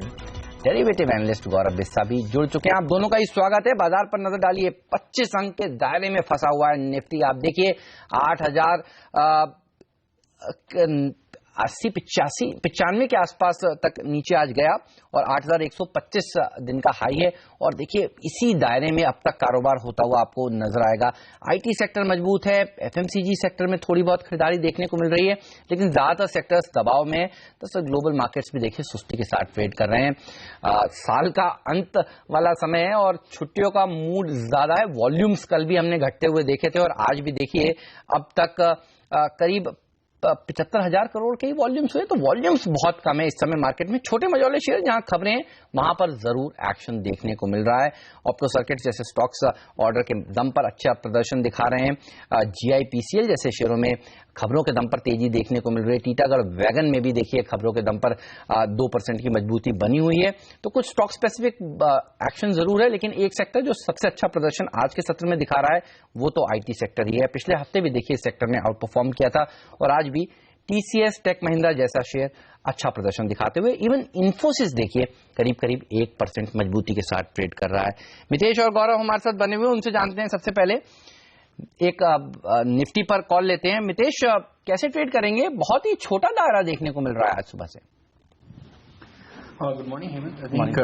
डेरिवेटिव एनालिस्ट गौरव बिस्सा भी जुड़ चुके हैं। आप दोनों का ही स्वागत है। बाजार पर नजर डालिए, 25 अंक के दायरे में फंसा हुआ है निफ्टी। आप देखिए 8,080-95 के आसपास तक नीचे आज गया और 8,125 दिन का हाई है। और देखिए इसी दायरे में अब तक कारोबार होता हुआ आपको नजर आएगा। IT सेक्टर मजबूत है, FMCG सेक्टर में थोड़ी बहुत खरीदारी देखने को मिल रही है, लेकिन ज्यादातर सेक्टर्स दबाव में है। तो ग्लोबल मार्केट्स भी देखिए सुस्ती के साथ ट्रेड कर रहे हैं। साल का अंत वाला समय है और छुट्टियों का मूड ज्यादा है। वॉल्यूम्स कल भी हमने घटते हुए देखे थे और आज भी देखिए अब तक करीब 75,000 करोड़ के ही वॉल्यूम्स हुए। तो वॉल्यूम्स बहुत कम है इस समय मार्केट में। छोटे मझोले शेयर जहां खबरें हैं वहां पर जरूर एक्शन देखने को मिल रहा है। ऑप्टो सर्किट्स जैसे स्टॉक्स ऑर्डर के दम पर अच्छा प्रदर्शन दिखा रहे हैं। GIPCL जैसे शेयरों में खबरों के दम पर तेजी देखने को मिल रही है। टीटागढ़ वैगन में भी देखिए खबरों के दम पर 2% की मजबूती बनी हुई है। तो कुछ स्टॉक स्पेसिफिक एक्शन जरूर है, लेकिन एक सेक्टर जो सबसे अच्छा प्रदर्शन आज के सत्र में दिखा रहा है वो तो IT सेक्टर ही है। पिछले हफ्ते भी देखिए इस सेक्टर ने आउट परफॉर्म किया था और आज भी TCS टेक महिंद्रा जैसा शेयर अच्छा प्रदर्शन दिखाते हुए, इवन इन्फोसिस देखिए करीब करीब 1% मजबूती के साथ ट्रेड कर रहा है। मितेश और गौरव हमारे साथ बने हुए, उनसे जानते हैं। सबसे पहले एक निफ्टी पर कॉल लेते हैं। मितेश, कैसे ट्रेड करेंगे? बहुत ही छोटा दायरा देखने को मिल रहा है आज सुबह से। Good morning Hemant. I think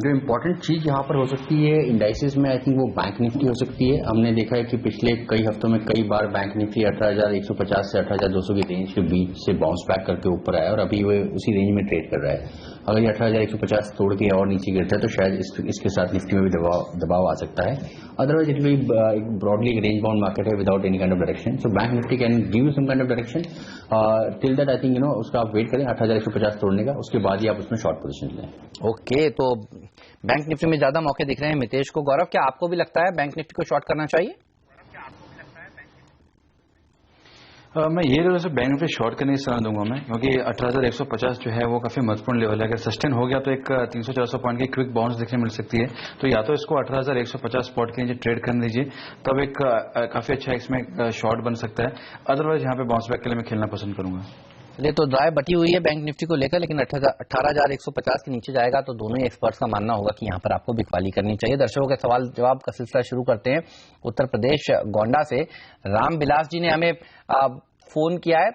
जो इम्पोर्टेंट चीज यहाँ पर हो सकती है इंडाइसेस में, आई थिंक वो बैंक निफ्टी हो सकती है। हमने देखा है कि पिछले कई हफ्तों में कई बार बैंक निफ्टी 18,150 से 18,200 की रेंज के बीच से बाउंस बैक करके ऊपर आया और अभी वो उसी रेंज में ट्रेड कर रहा है। अगर ये 18,150 तोड़ के और नीचे गिरता है तो शायद इसके साथ निफ्टी में भी दबाव आ सकता है। Otherwise it will broadly range bound market है without any kind of direction. So bank nifty can give you some kind of direction. Till that I think उसका आप वेट करें 18,150 तोड़ने का, उसके बाद ही आप उसमें शॉर्ट पोजीशन लें। ओके, तो बैंक निफ्टी में ज्यादा मौके दिख रहे हैं मितेश को। गौरव, क्या आपको भी लगता है बैंक निफ्टी को शॉर्ट करना चाहिए? मैं ये वजह बैंक निफ्टी शॉर्ट करने की सलाह दूंगा मैं, क्योंकि 18,150 जो है वो काफी महत्वपूर्ण लेवल है। अगर सस्टेन हो गया तो एक 300-400 पॉइंट की क्विक बाउंस देखने मिल सकती है। तो या तो इसको 18,150 स्पॉट के नीचे ट्रेड करने दीजिए, तब एक काफी अच्छा इसमें शॉर्ट बन सकता है। अदरवाइज यहाँ पे बाउंस बैक के लिए मैं खेलना पसंद करूंगा। चलिए, तो राय बटी हुई है बैंक निफ्टी को लेकर, लेकिन 18,150 के नीचे जाएगा तो दोनों ही एक्सपर्ट्स का मानना होगा कि यहाँ पर आपको बिकवाली करनी चाहिए। दर्शकों के सवाल जवाब का सिलसिला शुरू करते हैं। उत्तर प्रदेश गोंडा से रामविलास जी ने हमें फोन किया है।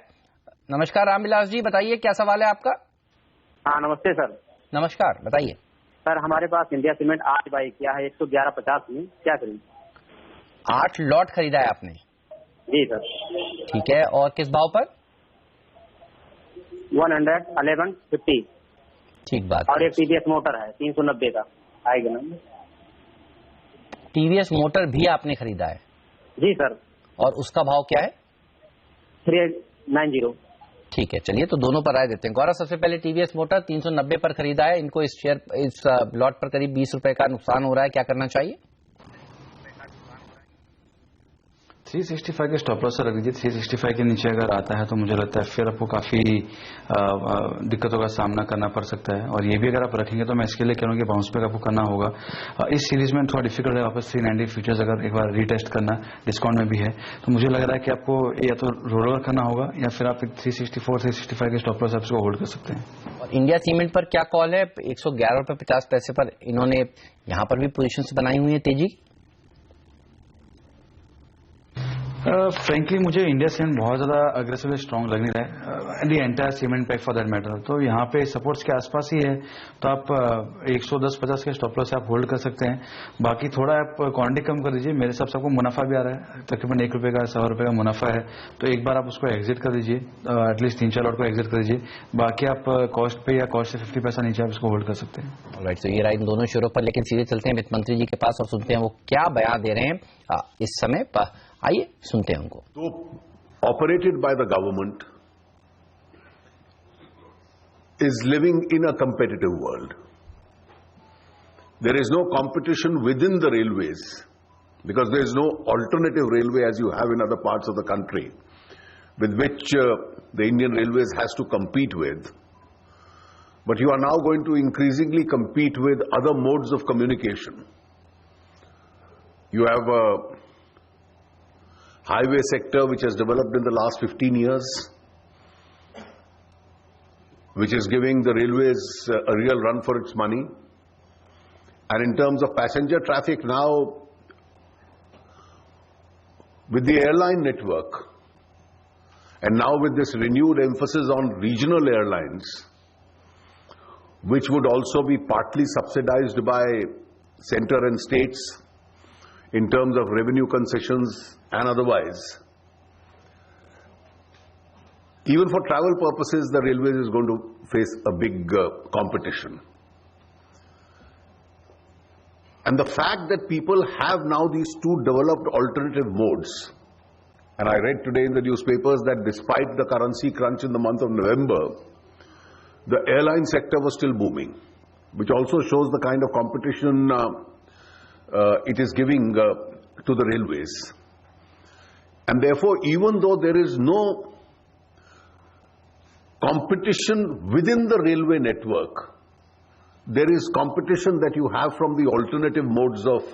नमस्कार रामविलास जी, बताइए क्या सवाल है आपका? हाँ नमस्ते सर। नमस्कार, बताइए सर। हमारे पास इंडिया सीमेंट 8 बाई किया है 111.50 में, क्या करें? 8 लॉट खरीदा है आपने? जी सर। ठीक है, और किस भाव पर? 111.50। ठीक बात। और एक TVS मोटर है 390 का, आएगा ना? TVS मोटर भी आपने खरीदा है? जी सर। और उसका भाव क्या है? 390। ठीक है, चलिए तो दोनों पर राय देते हैं। गौरव, सबसे पहले TVS मोटर 390 पर खरीदा है, इनको इस लॉट पर करीब 20 रुपए का नुकसान हो रहा है, क्या करना चाहिए? 365 के स्टॉप लॉस रख दीजिए। 365 के नीचे अगर आता है तो मुझे लगता है फिर आपको काफी दिक्कतों का सामना करना पड़ सकता है। और ये भी अगर आप रखेंगे तो मैं इसके लिए कह रहा हूँ कि बाउंस बैक आपको करना होगा। इस सीरीज में थोड़ा डिफिकल्ट है वापस 390 फ्यूचर्स अगर एक बार रीटेस्ट करना, डिस्काउंट में भी है, तो मुझे लग रहा है कि आपको या तो रोल ओवर करना होगा या फिर आप 364 365 के स्टॉप लॉस आप इसको होल्ड कर सकते हैं। और इंडिया सीमेंट पर क्या कॉल है? 111.50 पर इन्होंने यहाँ पर भी पोजीशंस बनाई हुई है तेजी। फ्रेंकली मुझे इंडिया सीमेंट बहुत ज्यादा अग्रेसिवली स्ट्रांग लग नहीं रहा है, the entire cement pack for that matter. तो यहाँ पे सपोर्ट्स के आसपास ही है, तो आप 110-50 के स्टॉप लॉस से आप होल्ड कर सकते हैं। बाकी थोड़ा आप क्वांटिटी कम कर दीजिए। मेरे हिसाब से आपको मुनाफा भी आ रहा है, तकरीबन 1 रुपए का 100 रुपए का मुनाफा है, तो एक बार आप उसको एग्जिट कर दीजिए, एटलीस्ट 3-4 लॉट को एग्जिट कर दीजिए। बाकी आप कॉस्ट पे या कॉस्ट से 50 पैसा नीचे आप इसको होल्ड कर सकते हैं। राइट, तो ये रहा इन दोनों शेयरों पर, लेकिन सीधे चलते हैं वित्त मंत्री जी के पास और सुनते हैं वो क्या बयान दे रहे हैं इस समय। आइए सुनते हैं उनको। So, operated by the government is living in a competitive world. There is no competition within the railways because there is no alternative railway as you have in other parts of the country with which the Indian Railways has to compete with. But you are now going to increasingly compete with other modes of communication. You have a highway sector which has developed in the last 15 years, which is giving the railways a real run for its money. And in terms of passenger traffic now, with the airline network, and now with this renewed emphasis on regional airlines, which would also be partly subsidized by center and states in terms of revenue concessions and otherwise, even for travel purposes, the railways is going to face a big competition. And the fact that people have now these two developed alternative modes, and I read today in the newspapers that despite the currency crunch in the month of November, the airline sector was still booming, which also shows the kind of competition it is giving to the railways. And therefore, even though there is no competition within the railway network, there is competition that you have from the alternative modes of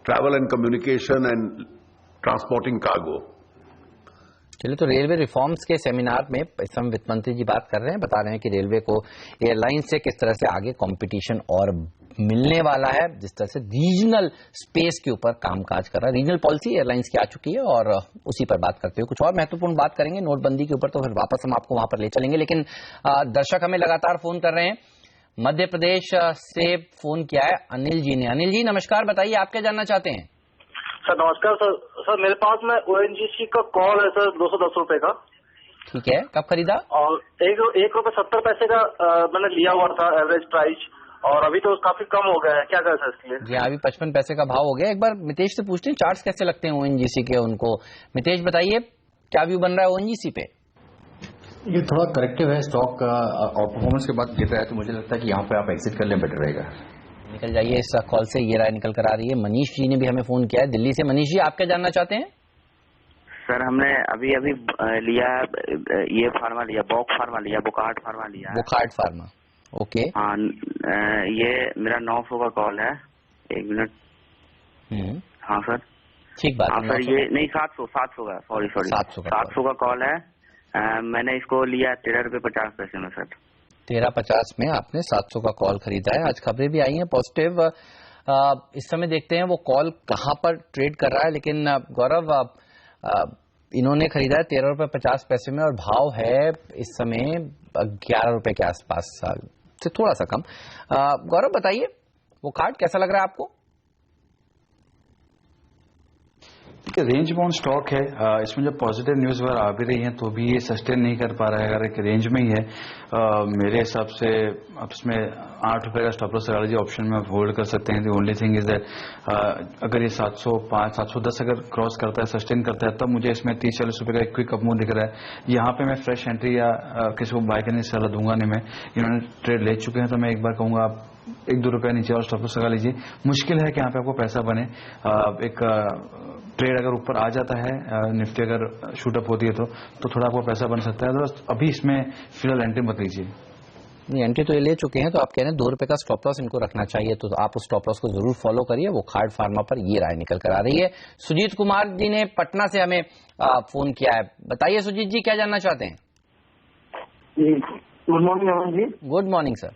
travel and communication and transporting cargo. चलिए, तो railway reforms के seminar में इस समय वित्त मंत्री जी बात कर रहे हैं, बता रहे हैं कि रेलवे को एयरलाइन से किस तरह से आगे कंपटीशन और मिलने वाला है, जिस तरह से रीजनल स्पेस के ऊपर कामकाज कर रहा है। रीजनल पॉलिसी एयरलाइंस की आ चुकी है और उसी पर बात करते हुए कुछ और महत्वपूर्ण बात करेंगे नोटबंदी के ऊपर, तो फिर वापस हम आपको वहां पर ले चलेंगे। लेकिन दर्शक हमें लगातार फोन कर रहे हैं। मध्य प्रदेश से फोन किया है अनिल जी ने। अनिल जी नमस्कार, बताइए आप क्या जानना चाहते हैं? सर नमस्कार सर। सर मेरे पास में ONGC का कॉल है सर 210 रुपए का। ठीक है, कब खरीदा? और ₹1.70 का मैंने लिया हुआ था एवरेज प्राइस, और अभी तो काफी कम हो गया है, क्या करें सर इसके लिए? जी अभी 55 पैसे का भाव हो गया। एक बार मितेश से पूछते हैं चार्ट्स कैसे लगते हैं ONGC के उनको। मितेश बताइए क्या व्यू बन रहा है ONGC पे? ये थोड़ा करेक्टिव है, स्टॉक और परफॉर्मेंस के बाद गिर रहा है, तो मुझे लगता है कि यहाँ पे आप एग्जिट कर लें, बेटर रहेगा। निकल जाइए इस कॉल से, ये राय निकल कर आ रही है। मनीष जी ने भी हमें फोन किया है दिल्ली से। मनीष जी आप क्या जानना चाहते हैं? सर हमने अभी लिया ये फार्मा लिया, बॉक फार्मा लिया, बुखार्ट फार्मा लिया। बुखार्ट फार्मा, ओके। हाँ ये मेरा 900 का कॉल है। 1 मिनट। हाँ सर ठीक बात। हाँ सर ये नहीं 700 का, सॉरी 700 का कॉल है। मैंने इसको लिया ₹13.50 में सर। 13.50 में आपने 700 का कॉल खरीदा है। आज खबरें भी आई हैं पॉजिटिव। इस समय देखते हैं वो कॉल कहां पर ट्रेड कर रहा है। लेकिन गौरव इन्होंने खरीदा है ₹13.50 में और भाव है इस समय ₹11 के आसपास से थोड़ा सा कम। गौरव बताइए वो कार्ड कैसा लग रहा है आपको? रेंज बाउंड स्टॉक है, इसमें जब पॉजिटिव न्यूज वगैरह आ भी रही है तो भी ये सस्टेन नहीं कर पा रहा है। अगर एक रेंज में ही है मेरे हिसाब से अब इसमें ₹8 का स्टॉप लॉस लगा लीजिए, ऑप्शन में आप होल्ड कर सकते हैं। The only thing is that अगर ये 705 710 अगर क्रॉस करता है, सस्टेन करता है, तब मुझे इसमें ₹30-40 का एक क्विक अप मूव दिख रहा है। यहाँ पे मैं फ्रेश एंट्री या किसी को बाय करने की सलाह दूंगा नहीं। मैं इन्होंने ट्रेड ले चुके हैं तो मैं एक बार कहूंगा आप ₹1-2 नीचे और स्टॉप लॉस लगा लीजिए। मुश्किल है कि यहाँ पे आपको पैसा बने। एक ट्रेड अगर ऊपर आ जाता है, निफ्टी अगर शूटअप होती है तो थोड़ा आपको पैसा बन सकता है। तो अभी इसमें फिलहाल एंट्री मत लीजिए। नहीं एंट्री तो ये ले चुके हैं, तो आप कह रहे हैं ₹2 का स्टॉप लॉस इनको रखना चाहिए, तो आप उस स्टॉप लॉस को जरूर फॉलो करिए। वो खार्ड फार्मा पर ये राय निकल कर आ रही है। सुजीत कुमार जी ने पटना से हमें फोन किया है। बताइए सुजीत जी क्या जानना चाहते हैं? Good morning Aman ji. Good morning sir.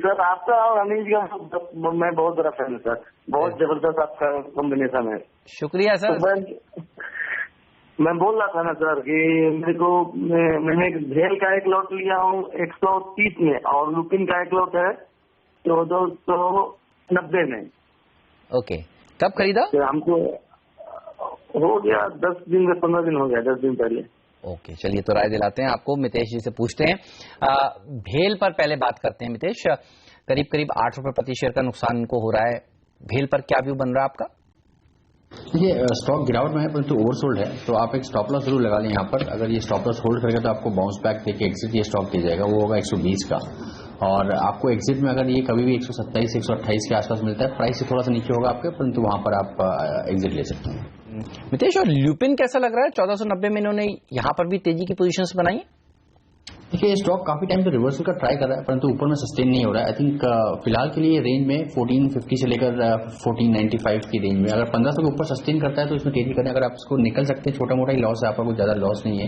Sir आपका और अनिल जी का मैं बहुत बड़ा फैन हूँ सर, बहुत जबरदस्त आपका कॉम्बिनेशन है। शुक्रिया सर। तो मैं बोल रहा था ना सर कि मेरे को मैंने भेल का एक लॉट लिया हूँ 130 में और लुपिन का एक लॉट है 1490 में। ओके, कब खरीदा? हमको हो गया 10 दिन से 15 दिन हो गया, 10 दिन पहले। ओके चलिए, तो राय दिलाते हैं आपको। मितेश जी से पूछते हैं भेल पर पहले बात करते हैं। मितेश, करीब करीब ₹8 प्रति शेयर का नुकसान इनको हो रहा है। भेल पर क्या व्यू बन रहा है आपका? ये स्टॉक गिरावट में है परंतु ओवरसोल्ड है, तो आप एक स्टॉप लॉस जरूर लगा लें यहाँ पर। अगर ये स्टॉप लॉस होल्ड करेगा तो आपको बाउंस बैक देके एग्जिट ये स्टॉक दिया जाएगा, वो होगा 120 का। और आपको एग्जिट में अगर ये कभी भी 127 128 के आसपास मिलता है, प्राइस से थोड़ा सा नीचे होगा आपके, परंतु वहां पर आप एग्जिट ले सकते हैं। मितेश, और ल्यूपिन कैसा लग रहा है? 1490 में इन्होंने यहाँ पर भी तेजी की पोजीशंस बनाई। देखिए ये स्टॉक काफी टाइम से रिवर्सल का ट्राई कर रहा है, परंतु ऊपर में सस्टेन नहीं हो रहा है। आई थिंक फिलहाल के लिए रेंज में 1450 से लेकर 1495 की रेंज में, अगर 1500 के ऊपर सस्टेन करता है तो इसमें तेजी करें। अगर आप इसको निकल सकते हैं, छोटा मोटा ही लॉस है आपका, कुछ ज्यादा लॉस नहीं है,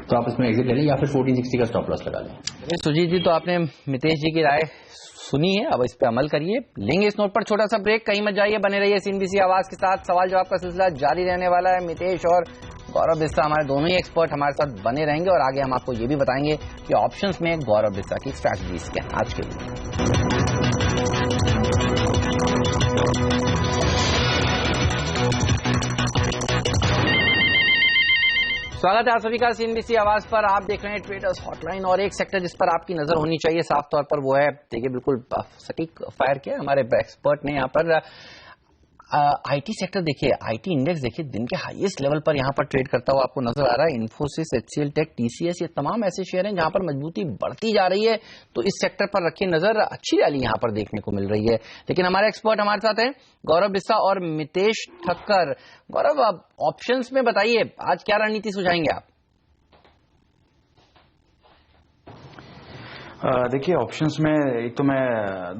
तो आप इसमें एग्जिट ले लें या फिर 1460 का स्टॉप लॉस लगा लें। सुजीत जी, तो आपने मितेश जी की राय सुनी है, अब इस पे अमल करिए। लेंगे इस नोट पर छोटा सा ब्रेक, कहीं मत जाइए, बने रहिए CNBC आवाज के साथ। सवाल जवाब का सिलसिला जारी रहने वाला है। मितेश और गौरव बिस्सा हमारे दोनों ही एक्सपर्ट हमारे साथ बने रहेंगे और आगे हम आपको ये भी बताएंगे कि ऑप्शंस में गौरव बिस्सा की स्ट्रैटेजीज क्या है आज के लिए। स्वागत है आप सभी का CNBC आवाज पर। आप देख रहे हैं ट्रेडर्स हॉटलाइन और एक सेक्टर जिस पर आपकी नजर होनी चाहिए साफ तौर पर वो है, देखिए बिल्कुल सटीक फायर किया हमारे एक्सपर्ट ने यहाँ पर। IT सेक्टर देखिए, IT इंडेक्स देखिए दिन के हाईएस्ट लेवल पर यहाँ पर ट्रेड करता हुआ आपको नजर आ रहा है। इन्फोसिस, HCL टेक, TCS, ये तमाम ऐसे शेयर हैं जहां पर मजबूती बढ़ती जा रही है, तो इस सेक्टर पर रखिए नजर। अच्छी रैली यहाँ पर देखने को मिल रही है। लेकिन हमारे एक्सपर्ट हमारे साथ हैं गौरव बिस्सा और मितेश ठक्कर। गौरव, अब ऑप्शंस में बताइए आज क्या रणनीति सुझाएंगे आप? देखिए ऑप्शंस में एक तो मैं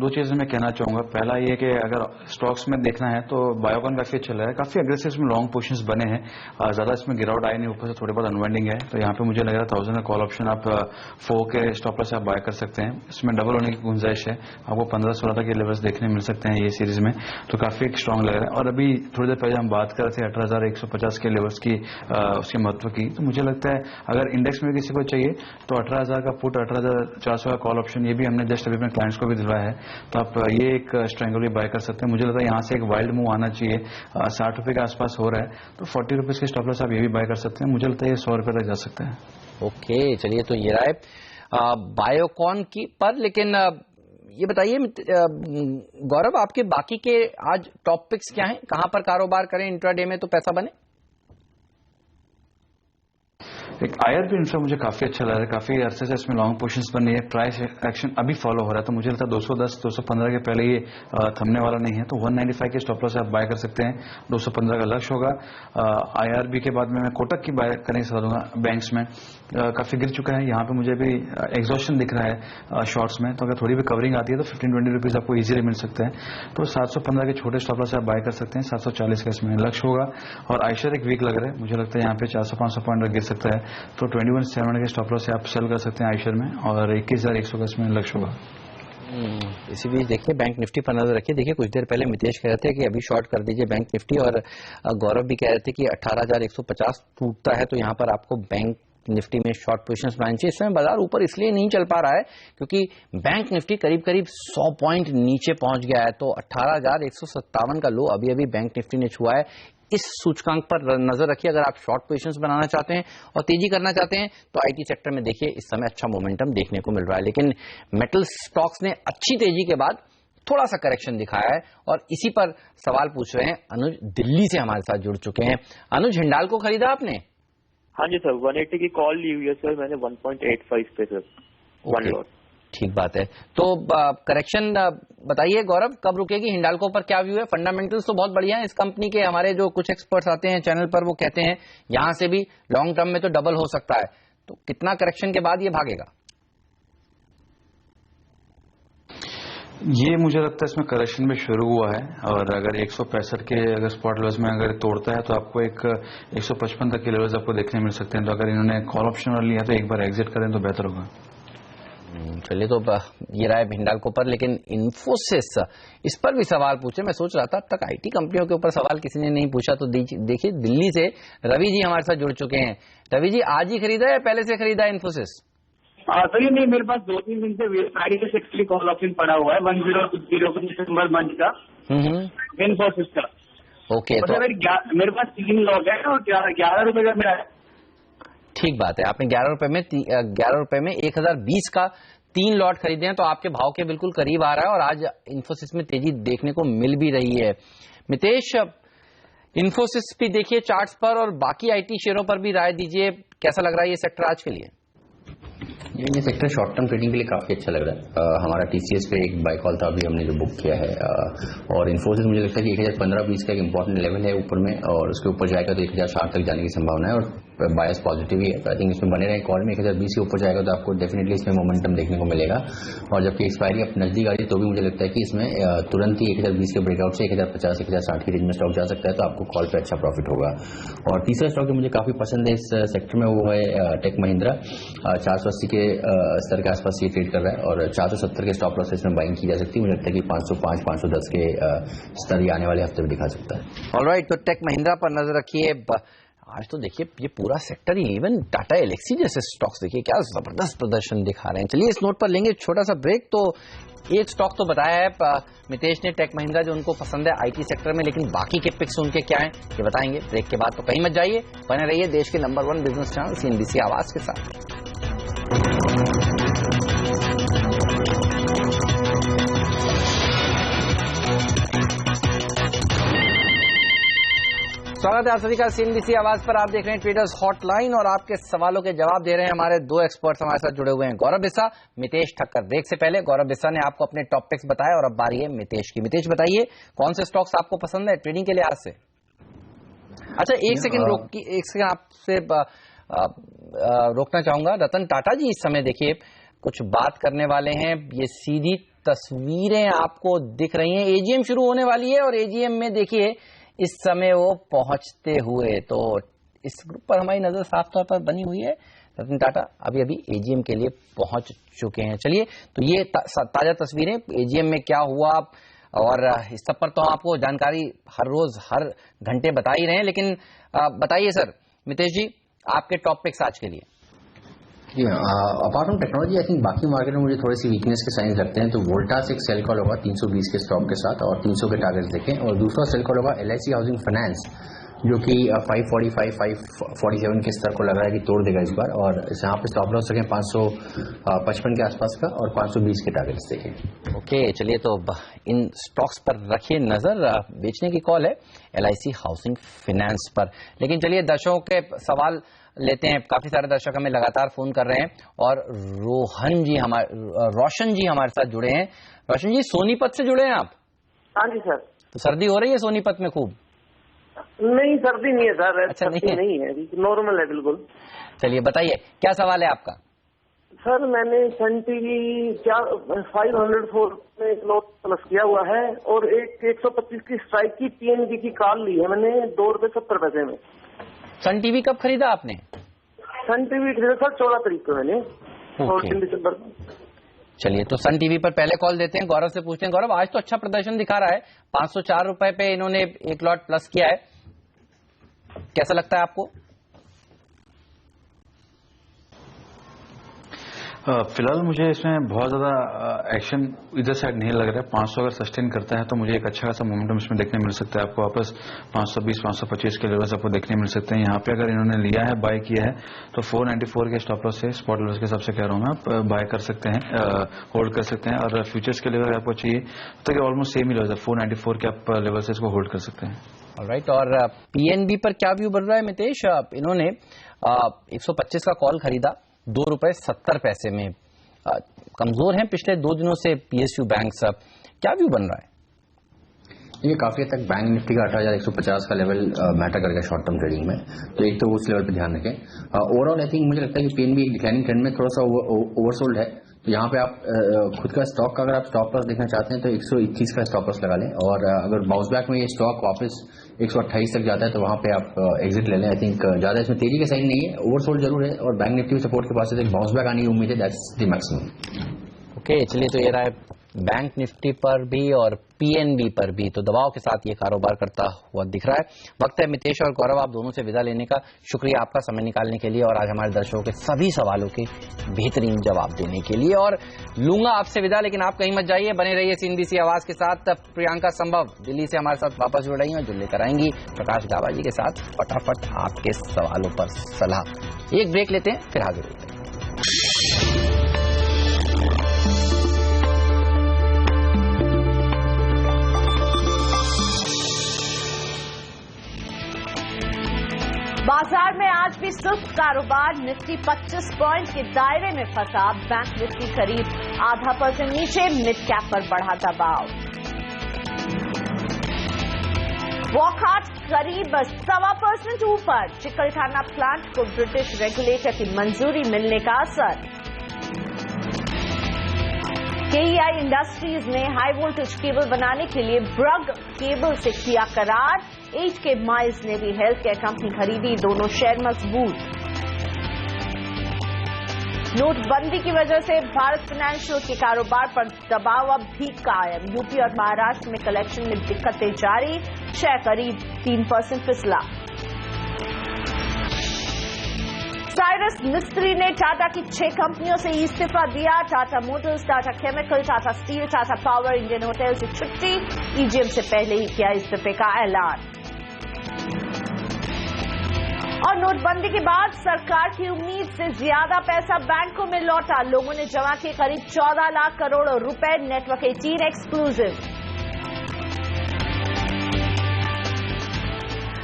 दो चीजें मैं कहना चाहूंगा। पहला ये कि अगर स्टॉक्स में देखना है तो बायोकॉन काफी अच्छा लग रहा है, काफी अग्रेसिव इसमें लॉन्ग पोजीशंस बने हैं, ज्यादा इसमें गिरावट आई नहीं, ऊपर से थोड़ी बहुत अनवाइंडिंग है, तो यहाँ पे मुझे लग रहा है 1000 का कॉल ऑप्शन आप 4 के स्टॉप लॉस से आप बाय कर सकते हैं। इसमें डबल होने की गुंजाइश है, आपको 15-16 तक के लेवल्स देखने मिल सकते हैं ये सीरीज में, तो काफी स्ट्रांग लग रहा है। और अभी थोड़ी देर पहले हम बात कर रहे थे 18,150 के लेवल्स की, उसके महत्व की, तो मुझे लगता है अगर इंडेक्स में किसी को चाहिए तो 18,000 का पुट, 18,400 का कॉल ऑप्शन, ये भी हमने जस्ट अभी अपने क्लाइंट्स को भी दिलवाया है, तो आप ये एक स्ट्रैंगल भी बाय कर सकते हैं। मुझे लगता है यहाँ से एक वाइल्ड मूव आना चाहिए, 60 रुपए के आसपास हो रहा है, तो 40 रुपीज के स्टॉप लॉस आप ये भी बाय कर सकते हैं। मुझे लगता है ये 100 रुपए तक जा सकता है। ओके, चलिए, तो ये रहा है बायोकॉन की पर। लेकिन ये बताइए गौरव, आपके बाकी के आज टॉप पिक्स क्या हैं, कहां पर कारोबार करें इंट्राडे में तो पैसा बने? एक IRB इंफ्रा मुझे काफी अच्छा लग रहा है, काफी अरसे से इसमें लॉन्ग पोजीशंस बन रही है, प्राइस एक्शन अभी फॉलो हो रहा है, तो मुझे लगता है 210-215 के पहले ये थमने वाला नहीं है, तो 195 के स्टॉप लॉस से आप बाय कर सकते हैं, 215 का लक्ष्य होगा। IRB के बाद में मैं कोटक की बाय करने की सलाह दूंगा। बैंक्स में काफी गिर चुका है, यहाँ पे मुझे भी एग्जॉस्शन दिख रहा है शॉर्ट्स में, तो अगर थोड़ी भी कवरिंग आती है तो 15-20 रुपीज आपको इजीली मिल सकते हैं, तो 715 के छोटे स्टॉप लॉस से आप बाय कर सकते हैं, 740 का इसमें लक्ष्य होगा। और आयशर एक वीक लग रहा है, मुझे लगता है यहाँ पे 400-500 पॉइंट गिर सकता है, तो 21,700 के स्टॉप लॉस से आप सेल कर सकते हैं आयशर में, और 21,100 का इसमें लक्ष्य होगा। इसी बीच देखिए बैंक निफ्टी पर नजर रखिए। देखिए कुछ देर पहले मितेश कह रहे थे कि अभी शॉर्ट कर दीजिए बैंक निफ्टी, और गौरव भी कह रहे थे कि 18,150 टूटता है तो यहाँ पर आपको बैंक निफ्टी में शॉर्ट पोजीशंस बनानी चाहिए। इस समय बाजार ऊपर इसलिए नहीं चल पा रहा है क्योंकि बैंक निफ्टी करीब करीब 100 पॉइंट नीचे पहुंच गया है, तो 18,157 का लो अभी अभी बैंक निफ्टी ने छुआ है। इस सूचकांक पर नजर रखिए अगर आप शॉर्ट पोजीशंस बनाना चाहते हैं और तेजी करना चाहते हैं, तो IT सेक्टर में देखिए इस समय अच्छा मोमेंटम देखने को मिल रहा है। लेकिन मेटल स्टॉक्स ने अच्छी तेजी के बाद थोड़ा सा करेक्शन दिखाया है, और इसी पर सवाल पूछ रहे हैं अनुज, दिल्ली से हमारे साथ जुड़ चुके हैं। अनुज, हिंडाल्को खरीदा आपने? हाँ जी सर, 180 की कॉल ली हुई है सर मैंने 1.85 पे सर, वन लॉट। ठीक बात है, तो करेक्शन बताइए गौरव, कब रुकेगी? हिंडाल्को पर क्या व्यू है? फंडामेंटल्स तो बहुत बढ़िया है इस कंपनी के, हमारे जो कुछ एक्सपर्ट्स आते हैं चैनल पर वो कहते हैं यहां से भी लॉन्ग टर्म में तो डबल हो सकता है, तो कितना करेक्शन के बाद ये भागेगा? ये मुझे लगता है इसमें करेक्शन में शुरू हुआ है, और अगर 165 के अगर स्पॉट लेवल्स में अगर तोड़ता है तो आपको एक 155 तक के लेवल्स आपको देखने मिल सकते हैं, तो अगर इन्होंने कॉल ऑप्शन लिया तो एक बार एग्जिट करें तो बेहतर होगा। चलिए, तो ये रहा है हिंडाल्को पर। लेकिन इन्फोसिस, इस पर भी सवाल पूछे, मैं सोच रहा था अब तक IT कंपनियों के ऊपर सवाल किसी ने नहीं पूछा, तो देखिए दिल्ली से रवि जी हमारे साथ जुड़ चुके हैं। रवि जी, आज ही खरीदा या पहले से खरीदा इन्फोसिस? सर ये नहीं, मेरे पास 2-3 दिन से फ्राइडे से 60 कॉल ऑप्शन पड़ा हुआ है 1060 दिसंबर मंथ का इन्फोसिस का। ओके, तो मेरे पास 3 लॉट है और 11 रुपए का मेरा है। ठीक बात है, आपने 11 रुपए में 1020 का 3 लॉट खरीदे हैं, तो आपके भाव के बिल्कुल करीब आ रहा है, और आज इन्फोसिस में तेजी देखने को मिल भी रही है। मितेश, इन्फोसिस भी देखिए चार्ट्स पर, और बाकी IT शेयरों पर भी राय दीजिए, कैसा लग रहा है ये सेक्टर आज के लिए? ये सेक्टर शॉर्ट टर्म ट्रेडिंग के लिए काफी अच्छा लग रहा है। हमारा TCS पे एक बाय कॉल था अभी हमने जो बुक किया है, और इन्फोसिस मुझे लगता है कि 1015-20 का एक इंपॉर्टेंट लेवल है ऊपर में, और उसके ऊपर जाएगा तो 1060 तक जाने की संभावना है, और बायस पॉजिटिव ही है, तो आई थिंक इसमें बने रहे कॉल में। 1020 के ऊपर जाएगा तो आपको डेफिनेटली इसमें मोमेंटम देखने को मिलेगा, और जबकि एक्सपायरी अब नजदीक आ रही है तो भी मुझे लगता है कि इसमें तुरंत ही 1020 के ब्रेकआउट से 1050 1060 की रेंज में स्टॉक जा सकता है, तो आपको कॉल पे अच्छा प्रॉफिट होगा। और तीसरा स्टॉक जो मुझे काफी पसंद है इस सेक्टर में वो है टेक महिंद्रा। 480 के स्तर के आसपास ये ट्रेड कर रहा है और 470 के स्टॉप लॉस इसमें बाइंग की जा सकती है। मुझे लगता है कि 505 510 के स्तर ये आने वाले हफ्ते में दिखा सकता है। ऑलराइट, तो टेक महिंद्रा पर नजर रखिए। आज तो देखिए ये पूरा सेक्टर ही, इवन टाटा एलेक्सी जैसे स्टॉक्स देखिए क्या जबरदस्त प्रदर्शन दिखा रहे हैं। चलिए इस नोट पर लेंगे छोटा सा ब्रेक। तो एक स्टॉक तो बताया है मितेश ने, टेक महिंद्रा, जो उनको पसंद है आईटी सेक्टर में, लेकिन बाकी के पिक्स उनके क्या हैं ये बताएंगे ब्रेक के बाद। तो कहीं मत जाइए, बने रहिए देश के नंबर 1 बिजनेस चैनल CNBC आवाज के साथ। स्वागत है आप सभी का CNBC आवाज पर। आप देख रहे हैं ट्रेडर्स हॉटलाइन और आपके सवालों के जवाब दे रहे हैं हमारे 2 एक्सपर्ट्स हमारे साथ जुड़े हुए हैं, गौरव बिस्सा, मितेश ठक्कर। ब्रेक से पहले गौरव बिस्सा ने आपको अपने टॉप पिक्स बताया और अब बारी है मितेश की। मितेश बताइए कौन से स्टॉक्स आपको पसंद है ट्रेडिंग के लिहाज से? अच्छा एक सेकंड आपसे रोकना चाहूंगा। रतन टाटा जी इस समय देखिए कुछ बात करने वाले हैं, ये सीधी तस्वीरें आपको दिख रही हैं। AGM शुरू होने वाली है और AGM में देखिए इस समय वो पहुंचते हुए, तो इस ग्रुप पर हमारी नजर साफ तौर पर बनी हुई है। रतन टाटा अभी अभी AGM के लिए पहुंच चुके हैं। चलिए तो ये ताजा तस्वीरें AGM में क्या हुआ, और इस सब पर तो आपको जानकारी हर रोज हर घंटे बता ही रहे हैं, लेकिन बताइए सर मितेश जी आपके टॉप पिक्स आज के लिए। Apart from technology I think बाकी मार्केट में मुझे थोड़ी सी वीकनेस के साइंस लगते हैं। तो वोल्टास एक सेल कॉल होगा 320 के स्टॉक के साथ और 300 के टारगेट्स देखें, और दूसरा सेल कॉल होगा LIC हाउसिंग फाइनेंस जो कि 545 547 के स्तर को लग रहा है कि तोड़ देगा इस बार, और यहाँ पे स्टॉप लॉस रखें 555 के आसपास का और 520 के टारगेट्स देखें। ओके चलिए तो इन स्टॉक्स पर रखिए नजर। बेचने की कॉल है LIC हाउसिंग फाइनेंस पर। लेकिन चलिए दर्शकों के सवाल लेते हैं। काफी सारे दर्शक हमें लगातार फोन कर रहे हैं और रोशन जी हमारे साथ जुड़े हैं। रोशन जी सोनीपत से जुड़े हैं आप? हाँ जी सर। तो सर्दी हो रही है सोनीपत में खूब? नहीं सर्दी नहीं है सर। अच्छा नहीं है, नॉर्मल है बिल्कुल। चलिए बताइए क्या सवाल है आपका? सर मैंने सन टीवी 504 में एक लॉट प्लस किया हुआ है और एक 125 की स्ट्राइक की PNB की कॉल ली है मैंने ₹2.70 में। सन टीवी कब खरीदा आपने? सन टीवी खरीदा सर 14 तारीख को मैंने, 14 दिसंबर। चलिए तो सन टीवी पर पहले कॉल देते हैं, गौरव से पूछते हैं। गौरव आज तो अच्छा प्रदर्शन दिखा रहा है, 504 रुपए पे इन्होंने एक लॉट प्लस किया है, कैसा लगता है आपको? फिलहाल मुझे इसमें बहुत ज्यादा एक्शन इधर साइड नहीं लग रहा है। 500 अगर सस्टेन करता है तो मुझे एक अच्छा खासा मोमेंटम इसमें देखने मिल सकता है। आपको वापस 520 525 के लेवल्स आपको देखने मिल सकते हैं। यहाँ पे अगर इन्होंने लिया है बाय किया है तो 494 के स्टॉप लॉस से स्पॉट लॉस के हिसाब से कह रहा हूँ मैं, आप बाय कर सकते हैं, होल्ड कर सकते हैं। और फ्यूचर्स के लेवल आपको चाहिए तो ऑलमोस्ट सेम ही लेवल है, 494 के आप लेवल से इसको होल्ड कर सकते हैं। ऑलराइट, और PNB पर क्या व्यू बन रहा है मितेश? इन्होंने 125 का कॉल खरीदा ₹2.70 में, कमजोर हैं पिछले 2 दिनों से PSU बैंक। सब क्या व्यू बन रहा है? ये काफी हद तक बैंक निफ्टी का 18,150 का लेवल मैटर करेगा शॉर्ट टर्म ट्रेडिंग में, तो एक तो उस लेवल पे ध्यान रखें। ओवरऑल आई थिंक मुझे लगता है कि PNB डिक्लाइनिंग ट्रेंड में थोड़ा सा ओवरसोल्ड है, तो यहाँ पे आप खुद का स्टॉक का अगर आप स्टॉप लॉस देखना चाहते हैं तो 121 का स्टॉप लॉस लगा लें, और अगर बाउंस बैक में ये स्टॉक वापस 128 तक जाता है तो वहां पे आप एग्जिट ले लें। आई थिंक ज्यादा इसमें तेजी का साइन नहीं है, ओवरसोल्ड जरूर है, और बैंक निफ्टी सपोर्ट के पास से बाउंस बैक आने की उम्मीद है, दैट्स द मैक्सिमम। ओके चलिए तो ये रहा है बैंक निफ्टी पर भी और PNB पर भी, तो दबाव के साथ ये कारोबार करता हुआ दिख रहा है। वक्त है मितेश और गौरव आप दोनों से विदा लेने का। शुक्रिया आपका समय निकालने के लिए और आज हमारे दर्शकों के सभी सवालों के बेहतरीन जवाब देने के लिए। और लूंगा आपसे विदा, लेकिन आप कहीं मत जाइए, बने रहिए CNBC आवाज के साथ। प्रियंका संभव दिल्ली से हमारे साथ वापस जुड़ रही हैं, जो लेकर आएंगी प्रकाश गाबा जी के साथ फटाफट आपके सवालों पर सलाह। एक ब्रेक लेते हैं फिर हाजिर होते हैं। बाजार में आज भी सुस्त कारोबार, निफ्टी 25 पॉइंट के दायरे में फंसा, बैंक निफ्टी करीब 0.5% नीचे, मिड कैप पर बढ़ा दबाव। वॉकहार्ट करीब 1.25% ऊपर। चिकलठाना प्लांट को ब्रिटिश रेगुलेटर की मंजूरी मिलने का असर। KEI इंडस्ट्रीज ने हाई वोल्टेज केबल बनाने के लिए ब्रग केबल से किया करार। HK माइल्स ने भी हेल्थ केयर कंपनी खरीदी, दोनों शेयर मजबूत। नोटबंदी की वजह से भारत फाइनेंशियल के कारोबार पर दबाव अब भी कायम। यूपी और महाराष्ट्र में कलेक्शन में दिक्कतें जारी, शेयर करीब 3% फिसला। साइरस मिस्त्री ने टाटा की 6 कंपनियों से इस्तीफा दिया। Tata Motors, Tata chemical, Tata steel, Tata power, Indian hotel से छुट्टी। EGM से पहले ही किया इस्तीफे का ऐलान। और नोटबंदी के बाद सरकार की उम्मीद से ज्यादा पैसा बैंकों में लौटा। लोगों ने जमा किए करीब 14 लाख करोड़ रुपए। Network 18 exclusive.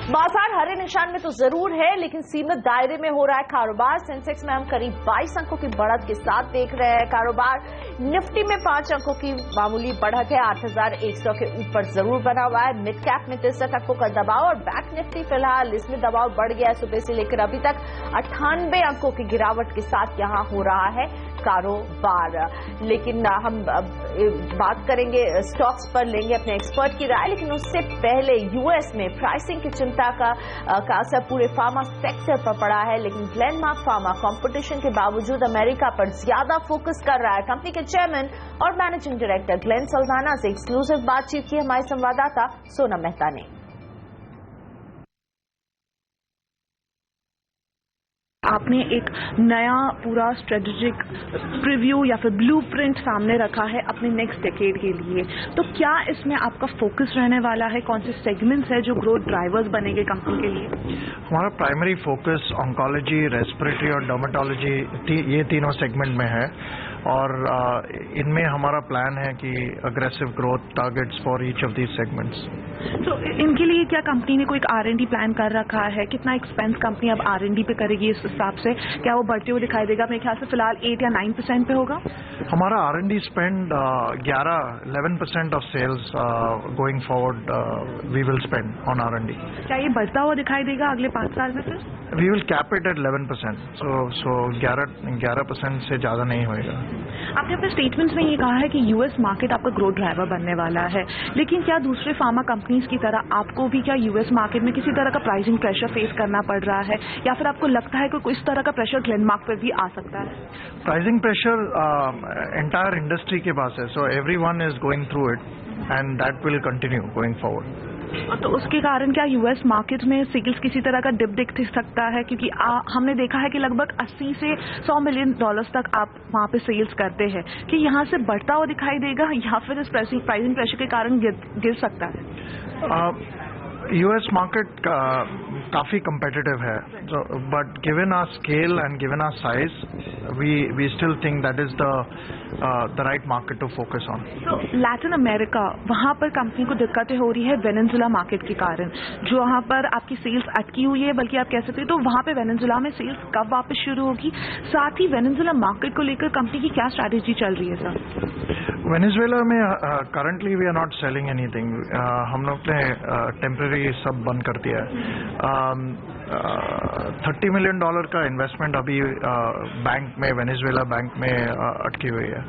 बाजार हरे निशान में तो जरूर है, लेकिन सीमित दायरे में हो रहा है कारोबार। सेंसेक्स में हम करीब 22 अंकों की बढ़त के साथ देख रहे हैं कारोबार। निफ्टी में 5 अंकों की मामूली बढ़त है, 8,100 के ऊपर जरूर बना हुआ है। मिड कैप में 63 अंकों का दबाव और बैंक निफ्टी फिलहाल इसमें दबाव बढ़ गया है। सुबह से लेकर अभी तक 98 अंकों की गिरावट के साथ यहां हो रहा है कारोबार। लेकिन हम बात करेंगे स्टॉक्स पर, लेंगे अपने एक्सपर्ट की राय, लेकिन उससे पहले यूएस में प्राइसिंग की चिंता का असर पूरे फार्मा सेक्टर पर पड़ा है। लेकिन ग्लेनमार्क फार्मा कंपटीशन के बावजूद अमेरिका पर ज्यादा फोकस कर रहा है। कंपनी के चेयरमैन और मैनेजिंग डायरेक्टर ग्लेन सल्दाना से एक्सक्लूसिव बातचीत की हमारे संवाददाता सोनम मेहता ने। आपने एक नया पूरा स्ट्रेटेजिक प्रीव्यू या फिर ब्लूप्रिंट सामने रखा है अपने नेक्स्ट डेकेड के लिए, तो क्या इसमें आपका फोकस रहने वाला है? कौन से सेगमेंट्स है जो ग्रोथ ड्राइवर्स बनेंगे कंपनी के लिए? हमारा प्राइमरी फोकस ऑन्कोलॉजी, रेस्पिरेटरी और डर्मेटोलॉजी, ये तीनों सेगमेंट में है और इनमें हमारा प्लान है कि aggressive growth targets for each of these segments. तो इनके लिए क्या कंपनी ने कोई R&D प्लान कर रखा है? कितना एक्सपेंस कंपनी अब R&D पे करेगी इस हिसाब से? क्या वो बढ़ते हुए दिखाई देगा? मेरे ख्याल से फिलहाल 8 या 9% पे होगा। हमारा R&D spend 11% of sales going forward we will spend on R&D। क्या ये बढ़ता हुआ दिखाई देगा अगले 5 साल में फिर? We will cap it at 11%, so 11% से ज्यादा नहीं होएगा। आपने अपने स्टेटमेंट्स में ये कहा है कि यूएस मार्केट आपका ग्रोथ ड्राइवर बनने वाला है, लेकिन क्या दूसरे फार्मा कंपनीज की तरह आपको भी क्या यूएस मार्केट में किसी तरह का प्राइसिंग प्रेशर फेस करना पड़ रहा है, या फिर आपको लगता है कि कोई इस तरह का प्रेशर ग्लेनमार्क पर भी आ सकता है? प्राइसिंग प्रेशर एंटायर इंडस्ट्री के पास है, so everyone is going through it and that will continue going forward. तो उसके कारण क्या यूएस मार्केट में सेल्स किसी तरह का डिप दिख सकता है? क्योंकि हमने देखा है कि लगभग 80 से $100 मिलियन तक आप वहां पे सेल्स करते हैं, कि यहाँ से बढ़ता हुआ दिखाई देगा या फिर इस प्राइसिंग प्रेशर के कारण गिर सकता है? यूएस मार्केट काफी competitive है, but given our scale and given our size, we still think that is the right market to focus on. So Latin America, वहाँ पर कंपनी को दिक्कतें हो रही है वेनेजुला मार्केट के कारण, जो वहाँ पर आपकी सेल्स अटकी हुई है, बल्कि आप कह सकते हैं। तो वहाँ पे वेनेजुला में सेल्स कब वापस शुरू होगी? साथ ही वेनेजुला मार्केट को लेकर कंपनी की क्या स्ट्रैटेजी चल रही है सर? वेनेजुएला में currently we are not selling anything. हम लोग ने टेम्पररी सब बंद कर दिया है। $30 मिलियन का इन्वेस्टमेंट अभी बैंक में, वेनेजुएला बैंक में अटकी हुई है।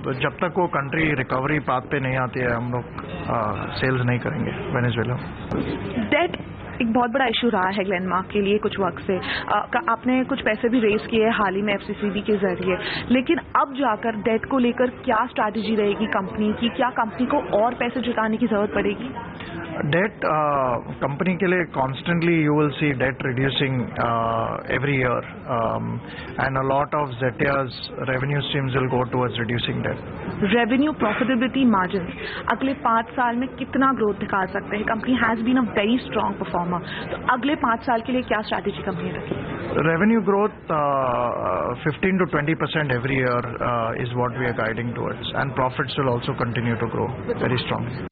तो जब तक वो कंट्री रिकवरी पाथ पे नहीं आती है, हम लोग सेल्स नहीं करेंगे वेनेजुएला। डेट एक बहुत बड़ा इशू रहा है ग्लेनमार्क के लिए कुछ वक्त से। आपने कुछ पैसे भी रेज किए हाल ही में FCCB के जरिए, लेकिन अब जाकर डेट को लेकर क्या स्ट्रैटेजी रहेगी कंपनी की? क्या कंपनी को और पैसे जुटाने की जरूरत पड़ेगी? डेट कंपनी के लिए constantly you will see debt reducing every year and a lot of Zetia's revenue streams will go towards reducing debt. Revenue, profitability, margin अगले 5 साल में कितना ग्रोथ दिखा सकते हैं? Company has been a very strong performer, तो अगले 5 साल के लिए क्या स्ट्रैटेजी कंपनी रखेगी? Revenue growth 15 to 20% every year is what we are guiding towards, and profits will also continue to grow very strongly.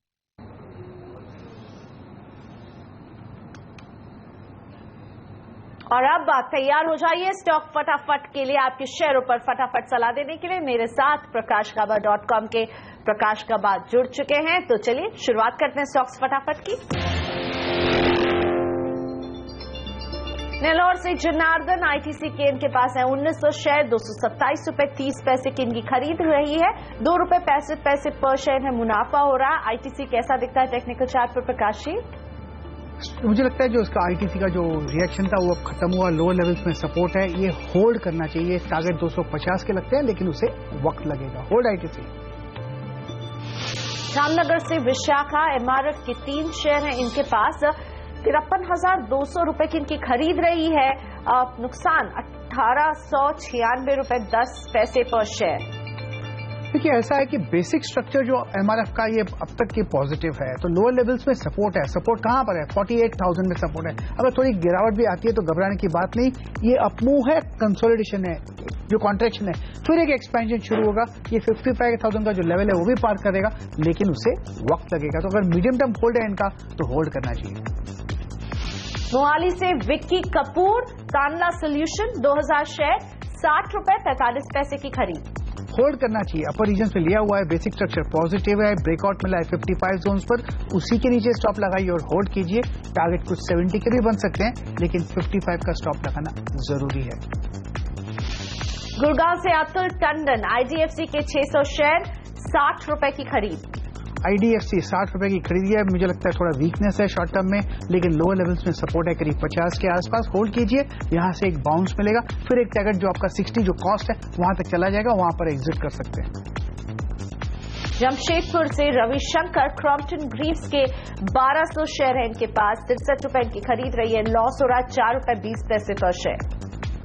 और अब तैयार हो जाइए स्टॉक फटाफट के लिए, आपके शेयरों पर फटाफट सलाह देने के लिए मेरे साथ प्रकाशगबा.com के प्रकाश गबा जुड़ चुके हैं। तो चलिए शुरुआत करते हैं स्टॉक्स फटाफट की। नेल्लौर से जनार्दन आईटीसी के इनके पास है 1900 शेयर, 227 रुपए 30 पैसे की इनकी खरीद रही है, 2 रुपए 65 पैसे पर शेयर है मुनाफा हो रहा। आईटीसी कैसा दिखता है टेक्निकल चार्ट पर प्रकाश जी? मुझे लगता है जो इसका आईटीसी का जो रिएक्शन था वो खत्म हुआ, लोअर लेवल्स में सपोर्ट है, ये होल्ड करना चाहिए। टारगेट 250 के लगते हैं लेकिन उसे वक्त लगेगा। Hold ITC. जामनगर से विशाखा एमआरएफ के 3 शेयर हैं इनके पास, 53,200 रुपए की इनकी खरीद रही है। नुकसान 1896 रुपए 10 पैसे पर शेयर। देखिए ऐसा है कि बेसिक स्ट्रक्चर जो एमआरएफ का ये अब तक की पॉजिटिव है, तो लोअर लेवल्स में सपोर्ट है। सपोर्ट कहां पर है? 48,000 में सपोर्ट है। अगर थोड़ी गिरावट भी आती है तो घबराने की बात नहीं, ये अपमूव है, कंसोलिडेशन है, जो कॉन्ट्रैक्शन है, फिर एक एक्सपेंशन शुरू होगा। ये 55,000 का जो लेवल है वो भी पार करेगा, लेकिन उसे वक्त लगेगा। तो अगर मीडियम टर्म होल्ड है इनका तो होल्ड करना चाहिए। मोहाली से विक्की कपूर, तानला सोल्यूशन 2000 शेयर, 60 रुपए 45 पैसे की खरीद। होल्ड करना चाहिए। अपर रीजन पे लिया हुआ है, बेसिक स्ट्रक्चर पॉजिटिव है, ब्रेकआउट मिला है 55 जोन्स पर, उसी के नीचे स्टॉप लगाइए और होल्ड कीजिए। टारगेट कुछ 70 के भी बन सकते हैं लेकिन 55 का स्टॉप लगाना जरूरी है। गुड़गांव से अतुल टंडन, आईडीएफसी के 600 शेयर, 60 रुपए की खरीद। आईडीएफसी 60 रुपए की खरीदी है। मुझे लगता है थोड़ा वीकनेस है शॉर्ट टर्म में, लेकिन लोअर लेवल्स में सपोर्ट है करीब 50 के आसपास। होल्ड कीजिए, यहां से एक बाउंस मिलेगा, फिर एक टारगेट जो आपका 60 जो कॉस्ट है वहां तक चला जाएगा, वहां पर एग्जिट कर सकते हैं। जमशेदपुर से रविशंकर, क्रॉम्पटन ग्रीव्स के 1200 शेयर है इनके पास, 63 रुपए की खरीद रही है, लॉस हो रहा है 4 रुपए 20 पैसे पर share.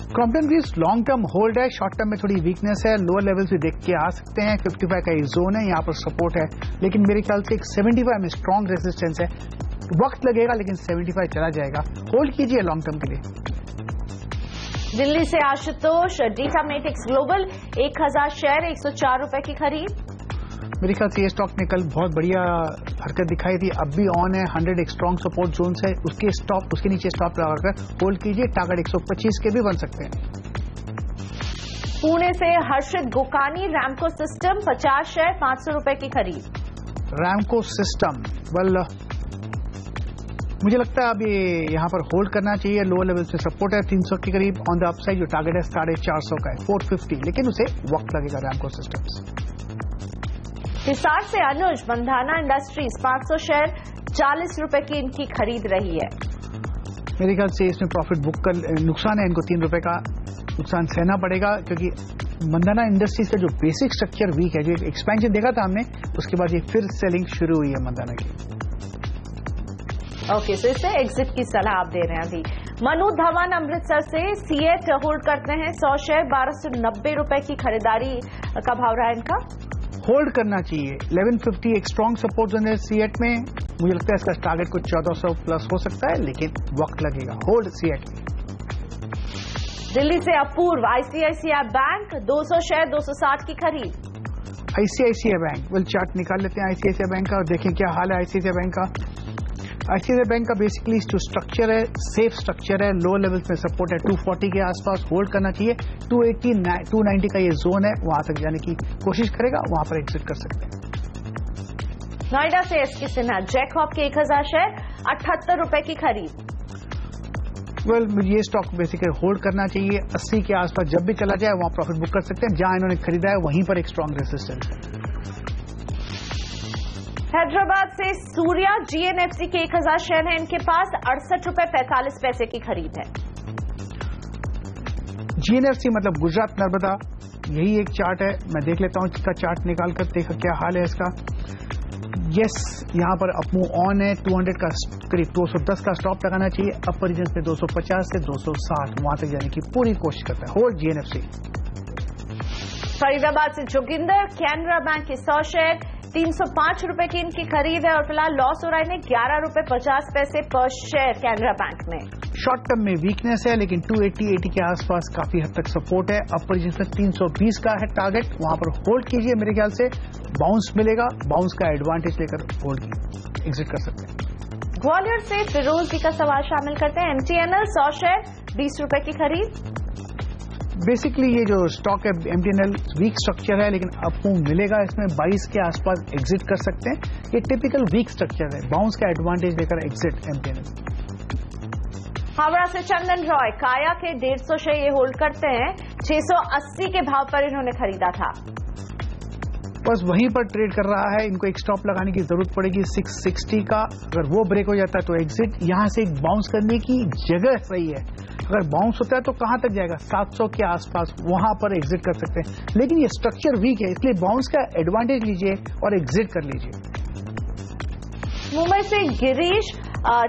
Crompton Greaves long term hold है, शॉर्ट टर्म में थोड़ी वीकनेस है। लोअर लेवल्स भी देख के आ सकते हैं, 55 का एक जोन है, यहाँ पर सपोर्ट है, लेकिन मेरे ख्याल से एक 75 में स्ट्रॉन्ग रेजिस्टेंस है। वक्त लगेगा लेकिन 75 चला जाएगा। होल्ड कीजिए लॉन्ग टर्म के लिए। दिल्ली से आशुतोष, डीटामेटिक्स ग्लोबल 1000 शेयर, 104 रुपए की खरीद। मेरे ख्याल से ये स्टॉक ने कल बहुत बढ़िया हरकत दिखाई थी, अब भी ऑन है। 100 एक स्ट्रॉन्ग सपोर्ट जोन है, उसके नीचे स्टॉप लगाकर होल्ड कीजिए। टारगेट 125 के भी बन सकते हैं। पुणे से हर्षित गोकानी, रैमको सिस्टम 50 शेयर, 500 रुपए की खरीद। रैमको सिस्टम मुझे लगता है अब ये यहाँ पर होल्ड करना चाहिए। लोअर लेवल से सपोर्ट है 300 के करीब ऑन द अपसाइड, जो टारगेट है 450 का है, 450, लेकिन उसे वक्त लगेगा रैमको सिस्टम्स। हिसार से अनुज, मंधाना इंडस्ट्रीज 500 शेयर, 40 रुपए की इनकी खरीद रही है। मेरे ख्याल से इसमें प्रॉफिट बुक कर नुकसान है, इनको 3 रुपए का नुकसान सहना पड़ेगा, क्योंकि मंधाना इंडस्ट्रीज का जो बेसिक स्ट्रक्चर वीक है, जो एक एक्सपेंशन देखा था हमने, उसके बाद ये फिर सेलिंग शुरू हुई है मंधाना की। ओके, तो इससे एग्जिट की सलाह आप दे रहे हैं अभी। मनु धवन अमृतसर से सीएट होल्ड करते हैं 100 शेयर, 1290 रुपए की खरीदारी का भाव रहा है इनका। होल्ड करना चाहिए। 1150 एक स्ट्रॉन्ग सपोर्ट जोन है सीएट में, मुझे लगता है इसका टारगेट कुछ 1400 प्लस हो सकता है, लेकिन वक्त लगेगा। होल्ड सीएट में। दिल्ली से अपूर्व, आईसीआईसीआई बैंक 200 शेयर, 260 की खरीद। आईसीआईसीआई बैंक, वेल चार्ट निकाल लेते हैं आईसीआईसीआई बैंक का और देखें क्या हाल है आईसीआईसीआई बैंक का। आईसीआईसीआई बैंक का बेसिकली जो स्ट्रक्चर है, सेफ स्ट्रक्चर है, लोअर लेवल्स में सपोर्ट है 240 के आसपास, होल्ड करना चाहिए। 280 290 का ये जोन है, वहां तक जाने की कोशिश करेगा, वहां पर एग्जिट कर सकते हैं। नोएडा से एसके सिन्हा, जैकहॉप के 1000 शेयर, 78 रुपए की खरीद। वेल ये स्टॉक बेसिकली होल्ड करना चाहिए। 80 के आसपास जब भी चला जाए वहां प्रॉफिट बुक कर सकते हैं, जहां इन्होंने खरीदा है वहीं पर एक स्ट्रॉन्ग रेजिस्टेंस है। हैदराबाद से सूर्या, जीएनएफसी के 1000 शेयर है इनके पास, 68 रुपए 45 पैसे की खरीद है। जीएनएफसी मतलब गुजरात नर्मदा, यही एक चार्ट है, मैं देख लेता हूं इसका चार्ट निकाल कर, देखा क्या हाल है इसका। यस, यहां पर अपमूव ऑन है, 200 का करीब 210 का स्टॉप लगाना चाहिए। अपर रीजन पे 250 से 260 वहां तक जाने की पूरी कोशिश करता है। Hold GNFC. फरीदाबाद से जोगिंदर, कैनरा बैंक के 100 शेयर, 305 रुपए की इनकी खरीद है और फिलहाल लॉस हो रहा है 11 रुपए 50 पैसे पर शेयर कैनरा बैंक में। शॉर्ट टर्म में वीकनेस है, लेकिन 280 के आसपास काफी हद तक सपोर्ट है। अपर जिसमें 320 का है टारगेट, वहां पर होल्ड कीजिए। मेरे ख्याल से बाउंस मिलेगा, बाउंस का एडवांटेज लेकर होल्ड एग्जिट कर सकते हैं। ग्वालियर से फिरोज जी का सवाल शामिल करते हैं। एमटीएनएल 100 शेयर, 20 रुपए की खरीद। बेसिकली ये जो स्टॉक है एमटीएनएल वीक स्ट्रक्चर है, लेकिन आपको मिलेगा इसमें 22 के आसपास एग्जिट कर सकते हैं। ये टिपिकल वीक स्ट्रक्चर है, बाउंस का एडवांटेज लेकर एग्जिट एमटीएनएल। हावड़ा से चंदन रॉय काया के 150 शेयर ये होल्ड करते हैं। 680 के भाव पर इन्होंने खरीदा था। बस वहीं पर ट्रेड कर रहा है। इनको एक स्टॉप लगाने की जरूरत पड़ेगी 660 का। अगर वो ब्रेक हो जाता है तो एग्जिट। यहां से एक बाउंस करने की जगह सही है। अगर बाउंस होता है तो कहां तक जाएगा? 700 के आसपास, वहां पर एग्जिट कर सकते हैं। लेकिन ये स्ट्रक्चर वीक है, इसलिए बाउंस का एडवांटेज लीजिए और एग्जिट कर लीजिए। मुंबई से गिरीश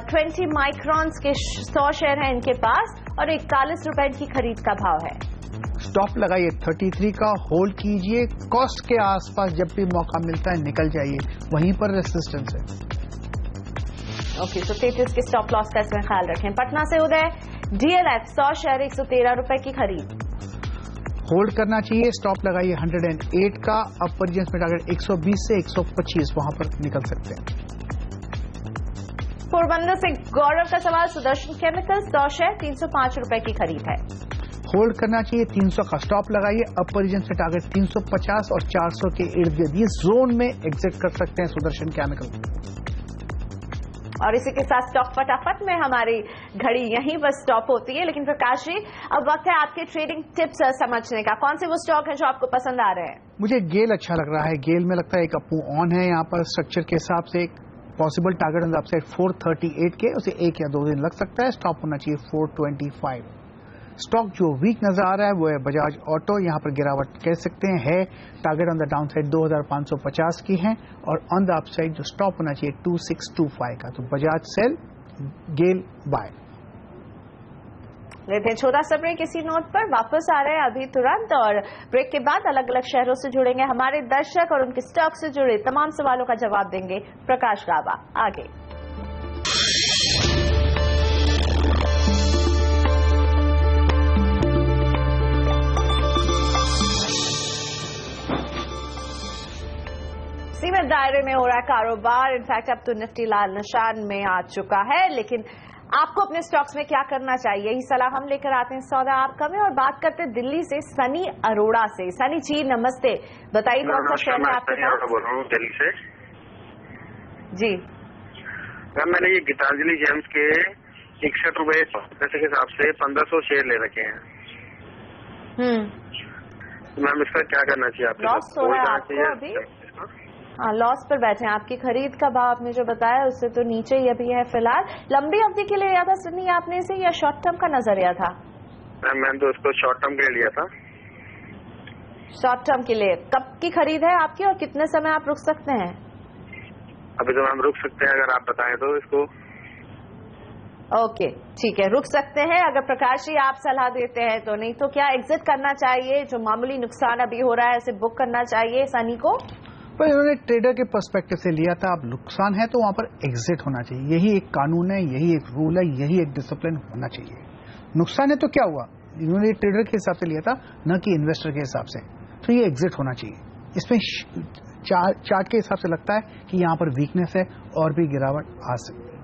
20 माइक्रॉन्स के 100 शेयर हैं इनके पास और 41 रुपए की खरीद का भाव है। स्टॉप लगाइए 33 का, होल्ड कीजिए। कॉस्ट के आसपास जब भी मौका मिलता है निकल जाइए, वहीं पर रेसिस्टेंस है। ओके, तो 33 के स्टॉप लॉस का इसमें ख्याल रखें। पटना से उदय डीएलएफ 100 शेयर 113 रुपए की खरीद। होल्ड करना चाहिए। स्टॉप लगाइए 108 का। अपर रेंज में टारगेट 120 से 125, वहां पर निकल सकते हैं। पोरबंदर से गौरव का सवाल, सुदर्शन केमिकल्स 100 शेयर 305 रुपए की खरीद है। होल्ड करना चाहिए। 300 का स्टॉप लगाइए। अपर रीजन से टारगेट 350 और 400 के इर्द गिर्द, ये जोन में एग्जिट कर सकते हैं सुदर्शन केमिकल। और इसी के साथ स्टॉक फटाफट में हमारी घड़ी यहीं पर स्टॉप होती है। लेकिन प्रकाश जी, अब वक्त है आपके ट्रेडिंग टिप्स समझने का। कौन से वो स्टॉक है जो आपको पसंद आ रहे हैं? मुझे गेल अच्छा लग रहा है। गेल में लगता है एक अपू ऑन है यहाँ पर स्ट्रक्चर के हिसाब से। एक possible target on the upside 438 के, उसे 1 या 2 दिन लग सकता है। स्टॉप होना चाहिए 425। स्टॉक जो वीक नजर आ रहा है वो है बजाज ऑटो। यहां पर गिरावट कह सकते हैं है। Target on the down side 2550 की है और ऑन द अपसाइड जो स्टॉप होना चाहिए 2625 का। तो बजाज सेल, गेल बाय। लेते हैं छोटा सा ब्रेक। इसी नोट पर वापस आ रहे हैं अभी तुरंत और ब्रेक के बाद अलग अलग शहरों से जुड़ेंगे हमारे दर्शक और उनके स्टॉक से जुड़े तमाम सवालों का जवाब देंगे प्रकाश गाबा। आगे सीमित दायरे में हो रहा है कारोबार। इनफैक्ट अब तो निफ्टी लाल निशान में आ चुका है। लेकिन आपको अपने स्टॉक्स में क्या करना चाहिए, यही सलाह हम लेकर आते हैं सौदा आपका में। और बात करते हैं दिल्ली से सनी अरोड़ा से। सनी जी नमस्ते, बताइए कौन सा शेयर है आपके पास? बोल रहा हूँ दिल्ली से। जी मैम, मैंने ये गीतांजलि जेम्स के 61 रुपए पैसे के हिसाब से 1500 शेयर ले रखे हैं। मैम इसका क्या करना चाहिए? लॉस हो रहा है आपको अभी? हाँ, लॉस पर बैठे हैं। आपकी खरीद का भाव आपने जो बताया उससे तो नीचे ही अभी है फिलहाल। लंबी अवधि के लिए लिया था सनी आपने इसे या शॉर्ट टर्म का नजरिया था? मैंने तो उसको शॉर्ट टर्म के लिए लिया था। शॉर्ट टर्म के लिए कब की खरीद है आपकी और कितने समय आप रुक सकते हैं? अभी तो मैम रुक सकते हैं, अगर आप बताएं तो इसको। ओके ठीक है, रुक सकते हैं अगर प्रकाश जी आप सलाह देते हैं तो। नहीं तो क्या एग्जिट करना चाहिए? जो मामूली नुकसान अभी हो रहा है इसे बुक करना चाहिए सनी को? पर इन्होंने ट्रेडर के पर्सपेक्टिव से लिया था। अब नुकसान है तो वहां पर एग्जिट होना चाहिए। यही एक कानून है, यही एक रूल है, यही एक डिसिप्लिन होना चाहिए। नुकसान है तो क्या हुआ? इन्होंने ट्रेडर के हिसाब से लिया था, न कि इन्वेस्टर के हिसाब से। तो ये एग्जिट होना चाहिए। इसमें चार्ट के हिसाब से लगता है कि यहां पर वीकनेस है और भी गिरावट आ सकती है।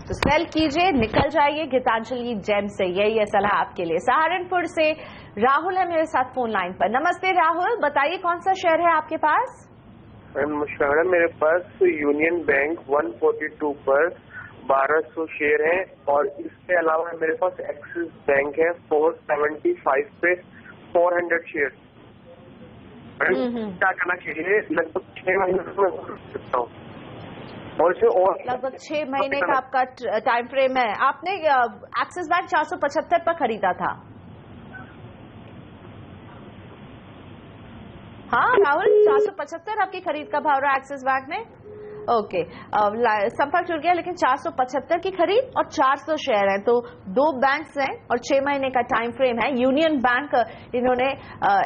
तो सेल कीजिए, निकल जाइए गीतांजलि जेम्स से। यही है सलाह आपके लिए। सहारनपुर से राहुल है मेरे साथ फोन लाइन पर। नमस्ते राहुल, बताइए कौन सा शेयर है आपके पास? नमस्कार, मेरे पास यूनियन बैंक 142 पर 1200 शेयर है और इसके अलावा मेरे पास एक्सिस बैंक है 475 पे 400 शेयर। क्या करना चाहिए? लगभग 6 महीने में सकता हूँ और लगभग 6 महीने का आपका टाइम फ्रेम है। आपने एक्सिस बैंक 475 पर खरीदा था? हाँ राहुल, 475 आपकी खरीद का भाव रहा एक्सिस बैंक में। ओके, संपर्क जुड़ गया। लेकिन 475 की खरीद और 400 शेयर है, तो 2 बैंक्स हैं और 6 महीने का टाइम फ्रेम है। यूनियन बैंक इन्होंने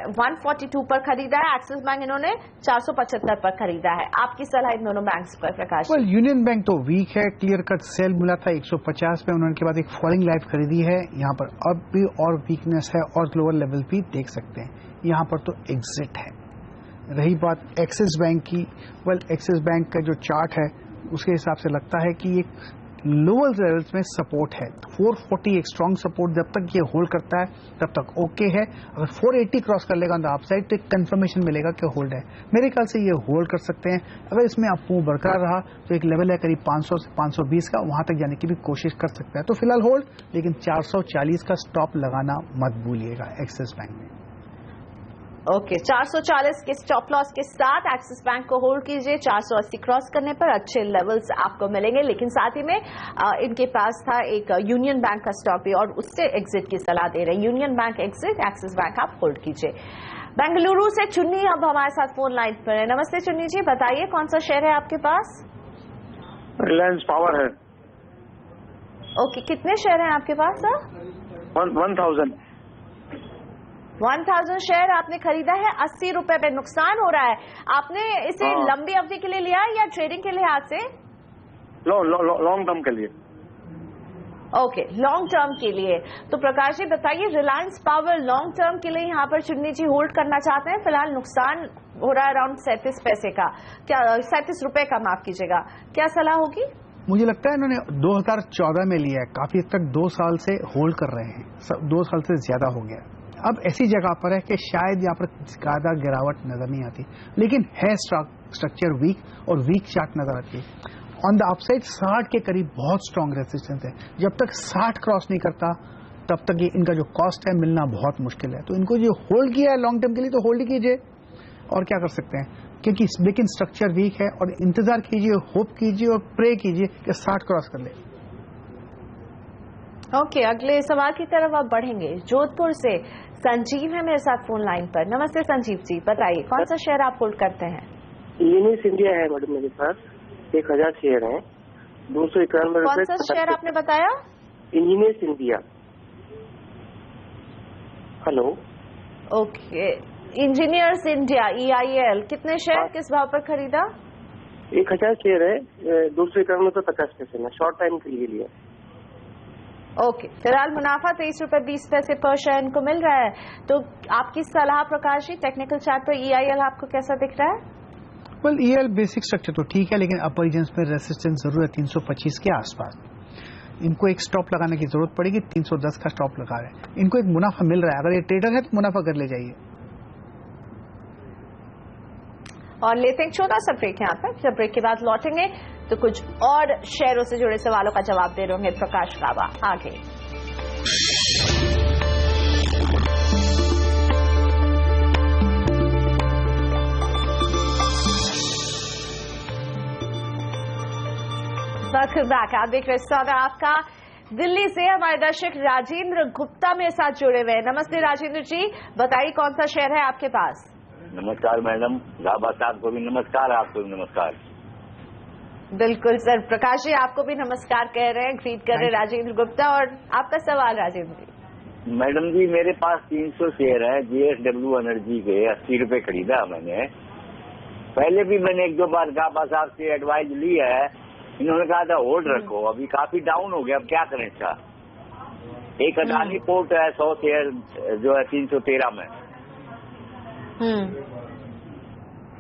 142 पर खरीदा है, एक्सिस बैंक इन्होंने 475 पर खरीदा है। आपकी सलाह इन दोनों बैंक्स पर प्रकाश? यूनियन बैंक तो वीक है, क्लियर कट सेल मिला था 150 में, उन्होंने के बाद एक फॉलिंग लाइफ खरीदी है। यहाँ पर अब भी और वीकनेस है और लोअर लेवल भी देख सकते हैं। यहाँ पर तो एग्जिट है। रही बात एक्सिस बैंक की, एक्सिस बैंक का जो चार्ट है उसके हिसाब से लगता है कि लोअर लेवल्स में सपोर्ट है। 440 एक स्ट्रॉन्ग सपोर्ट, जब तक ये होल्ड करता है तब तक ओके है। अगर 480 क्रॉस कर लेगा ऑन द अपसाइड तो एक कंफर्मेशन मिलेगा कि होल्ड है। मेरे ख्याल से ये होल्ड कर सकते हैं। अगर इसमें अप मूव बरकरार रहा तो एक लेवल है करीब 500 से 520 का, वहां तक जाने की भी कोशिश कर सकता है। तो फिलहाल होल्ड, लेकिन 440 का स्टॉप लगाना मत भूलिएगा एक्सिस बैंक में। ओके, 440 के स्टॉप लॉस के साथ एक्सिस बैंक को होल्ड कीजिए। 480 क्रॉस करने पर अच्छे लेवल्स आपको मिलेंगे, लेकिन साथ ही में इनके पास था एक यूनियन बैंक का स्टॉक भी और उससे एग्जिट की सलाह दे रहे हैं। Union bank exit, axis bank आप होल्ड कीजिए। बेंगलुरु से चुन्नी अब हमारे साथ फोन लाइन पर है। नमस्ते चुन्नी जी, बताइए कौन सा शेयर है आपके पास? रिलायंस पावर है। ओके, कितने शेयर हैं आपके पास सर? 1000 शेयर आपने खरीदा है। 80 रुपए पे नुकसान हो रहा है। आपने इसे लंबी अवधि के लिए लिया है या ट्रेडिंग के लिहाज से? लॉन्ग टर्म के लिए। ओके, लॉन्ग टर्म के लिए। तो प्रकाश जी बताइए, रिलायंस पावर लॉन्ग टर्म के लिए यहाँ पर चुन्नी जी होल्ड करना चाहते हैं। फिलहाल नुकसान हो रहा है अराउंड 37 पैसे का, क्या 37 रुपए का, माफ कीजिएगा। क्या सलाह होगी? मुझे लगता है इन्होंने 2014 में लिया है, काफी हद तक 2 साल से होल्ड कर रहे हैं, 2 साल से ज्यादा हो गया। अब ऐसी जगह पर है कि शायद यहाँ पर ज्यादा गिरावट नजर नहीं आती, लेकिन है स्ट्रक्चर वीक और वीक चार्ट नजर आती है। ऑन द अपसाइड 60 के करीब बहुत स्ट्रॉन्ग रेजिस्टेंस है। जब तक 60 क्रॉस नहीं करता तब तक ये इनका जो कॉस्ट है मिलना बहुत मुश्किल है। तो इनको जो होल्ड किया है लॉन्ग टर्म के लिए तो होल्ड कीजिए, और क्या कर सकते हैं, क्योंकि लेकिन स्ट्रक्चर वीक है। और इंतजार कीजिए, होप कीजिए और प्रे कीजिए कि 60 क्रॉस कर ले। ओके, अगले सवाल की तरफ आप बढ़ेंगे। जोधपुर से संजीव है मेरे साथ फोन लाइन पर। नमस्ते संजीव जी, बताइए कौन सा शेयर आप होल्ड करते हैं? यूनिस इंडिया है मैडम, मेरे पास 1000 शेयर हैं, 291 रुपए। कौन सा शेयर आपने बताया? यूनिस India. Hello, okay, engineers India EIL, कितने शेयर किस भाव पर खरीदा? 1000 शेयर है, 291 रुपए 50 पैसे में शॉर्ट टाइम के लिए लिया। ओके, फिलहाल मुनाफा 23 रुपए 20 पैसे पर शेयर इनको मिल रहा है। तो आपकी सलाह प्रकाश जी, टेक्निकल चार्ट पर EIL आपको कैसा दिख रहा है? वेल, EIL बेसिक स्ट्रक्चर तो ठीक है, लेकिन अपर रीजन्स में रेजिस्टेंस जरूर है 325 के आसपास। इनको एक स्टॉप लगाने की जरूरत पड़ेगी। 310 का स्टॉप लगा रहे हैं, इनको एक मुनाफा मिल रहा है। अगर ये ट्रेडर है तो मुनाफा कर ले जाइए। और लेते हैं छोटा सा ब्रेक यहाँ पर, जब ब्रेक के बाद लौटेंगे तो कुछ और शेयरों से जुड़े सवालों का जवाब दे रहे होंगे प्रकाश रावा आगे। Welcome back. आप देख रहे हैं आपका दिल्ली से हमारे दर्शक राजेंद्र गुप्ता मेरे साथ जुड़े हुए हैं। नमस्ते राजेंद्र जी, बताइए कौन सा शेयर है आपके पास? नमस्कार मैडम, लाभा साहब को भी नमस्कार, आपको भी नमस्कार। बिल्कुल सर, प्रकाश जी आपको भी नमस्कार कह रहे हैं, ग्रीट कर रहे हैं राजेंद्र गुप्ता। और आपका सवाल राजेंद्र जी? मैडम जी, मेरे पास 300 शेयर है JSW एनर्जी के, 80 रुपए खरीदा मैंने। पहले भी मैंने 1-2 बार गाबा साहब से एडवाइस ली है, इन्होंने कहा था होल्ड रखो। अभी काफी डाउन हो गया, अब क्या करें इसका? एक अदानी पोर्ट है 100 शेयर जो है 313 में।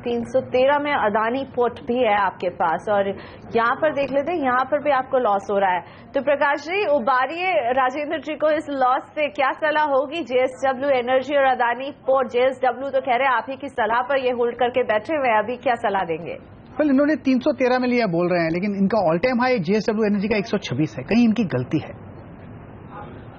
313 में अदानी पोर्ट भी है आपके पास, और यहाँ पर देख लेते हैं, यहाँ पर भी आपको लॉस हो रहा है। तो प्रकाश जी उबारिए राजेंद्र जी को इस लॉस से, क्या सलाह होगी? JSW एनर्जी और अदानी पोर्ट, JSW तो कह रहे हैं आप ही की सलाह पर ये होल्ड करके बैठे हुए हैं, अभी क्या सलाह देंगे? वेल, इन्होंने 313 में लिया बोल रहे हैं, लेकिन इनका all time high JSW energy का 126 है, कहीं इनकी गलती है।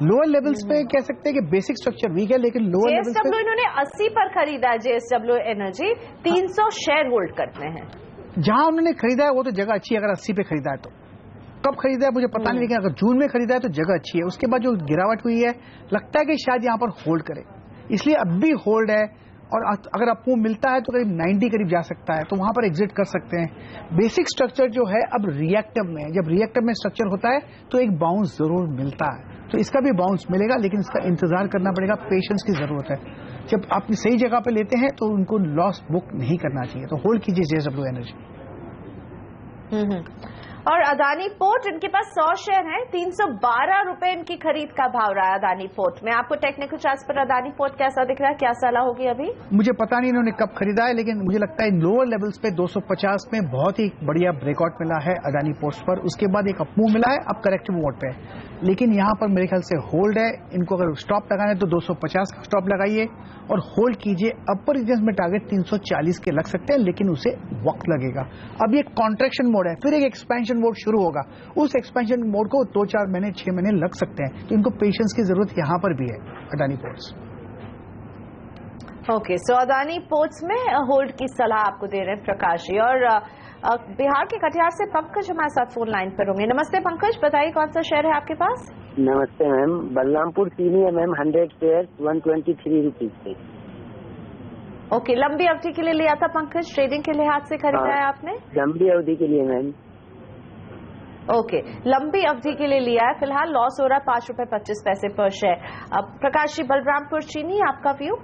लोअर लेवल्स पे कह सकते हैं कि बेसिक स्ट्रक्चर वीक है, लेकिन लोअर लेवल्स पे इन्होंने 80 पर खरीदा है JSW एनर्जी, 300 शेयर होल्ड करते हैं। जहां उन्होंने खरीदा है वो तो जगह अच्छी है, अगर 80 पे खरीदा है तो। कब खरीदा है मुझे पता नहीं, लेकिन अगर जून में खरीदा है तो जगह अच्छी है। उसके बाद जो गिरावट हुई है, लगता है कि शायद यहाँ पर होल्ड करे, इसलिए अब भी होल्ड है। और अगर आपको मिलता है तो करीब 90 करीब जा सकता है, तो वहां पर एग्जिट कर सकते हैं। बेसिक स्ट्रक्चर जो है अब रिएक्टिव में है, जब रिएक्टिव में स्ट्रक्चर होता है तो एक बाउंस जरूर मिलता है, तो इसका भी बाउंस मिलेगा, लेकिन इसका इंतजार करना पड़ेगा, पेशेंस की जरूरत है। जब आप सही जगह पे लेते हैं तो उनको लॉस बुक नहीं करना चाहिए, तो होल्ड कीजिए JSW एनर्जी। और अदानी पोर्ट, इनके पास 100 शेयर हैं, 312 रुपए इनकी खरीद का भाव रहा है अदानी पोर्ट में। आपको टेक्निकल चार्ट्स पर अदानी पोर्ट कैसा दिख रहा है, क्या सलाह होगी अभी? मुझे पता नहीं इन्होंने कब खरीदा है, लेकिन मुझे लगता है लोअर लेवल्स पे 250 में बहुत ही बढ़िया ब्रेकआउट मिला है अदानी पोर्ट्स पर। उसके बाद एक अपमूव मिला है, अब करेक्टिव मोड पे है, लेकिन यहां पर मेरे ख्याल से होल्ड है। इनको अगर स्टॉप लगाना है तो 250 का स्टॉप लगाइए और होल्ड कीजिए। अपर रीजन में टारगेट 340 के लग सकते हैं, लेकिन उसे वक्त लगेगा। अब ये कॉन्ट्रैक्शन मोड है, फिर एक एक्सपेंशन मोड शुरू होगा। उस एक्सपेंशन मोड को 2-4 महीने 6 महीने लग सकते हैं, तो इनको पेशेंस की जरूरत यहां पर भी है अदानी पोर्ट्स। ओके, सो अदानी पोर्ट्स में होल्ड की सलाह आपको दे रहे हैं प्रकाश जी। और बिहार के कटिहार से पंकज हमारे साथ फोन लाइन पर होंगे। नमस्ते पंकज, बताइए कौन सा शेयर है आपके पास? नमस्ते मैम, बलरामपुर चीनी है मैम, 100 शेयर 123 रुपीज पे। ओके, लंबी अवधि के लिए लिया था पंकज, ट्रेडिंग के लिहाज से खरीदा है आपने? लंबी अवधि के लिए मैम। ओके, लंबी अवधि के लिए लिया है, फिलहाल लॉस हो रहा है 5 रुपए 25 पैसे पर शेयर। अब प्रकाश जी, बलरामपुर चीनी आपका व्यू?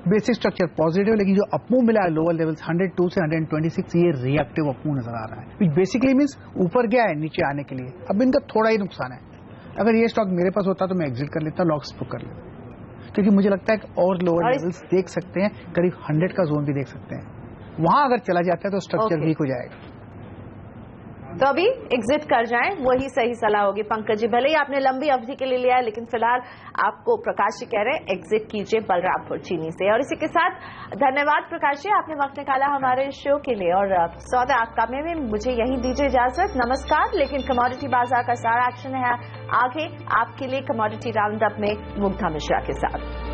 बेसिक स्ट्रक्चर पॉजिटिव, लेकिन जो अपमूव मिला है लोअर लेवल्स 102 से 126, ये रिएक्टिव अपमूव नजर आ रहा है, विच बेसिकली मींस ऊपर गया है नीचे आने के लिए। अब इनका थोड़ा ही नुकसान है। अगर ये स्टॉक मेरे पास होता तो मैं एग्जिट कर लेता, लॉस बुक कर लेता, क्योंकि मुझे लगता है कि और लोअर लेवल्स देख सकते हैं, करीब 100 का जोन भी देख सकते हैं। वहां अगर चला जाता है तो स्ट्रक्चर वीक हो जाएगा। तो अभी एग्जिट कर जाएं, वही सही सलाह होगी पंकज जी। भले ही आपने लंबी अवधि के लिए लिया है, लेकिन फिलहाल आपको प्रकाश जी कह रहे हैं एग्जिट कीजिए बलरामपुर चीनी से। और इसी के साथ धन्यवाद प्रकाश जी, आपने वक्त निकाला हमारे शो के लिए। और सौदा आपका में मुझे यहीं दीजिए इजाजत, नमस्कार। लेकिन कमोडिटी बाजार का सारा एक्शन है आगे आपके लिए कमोडिटी राउंड अप में मुग्धा मिश्रा के साथ।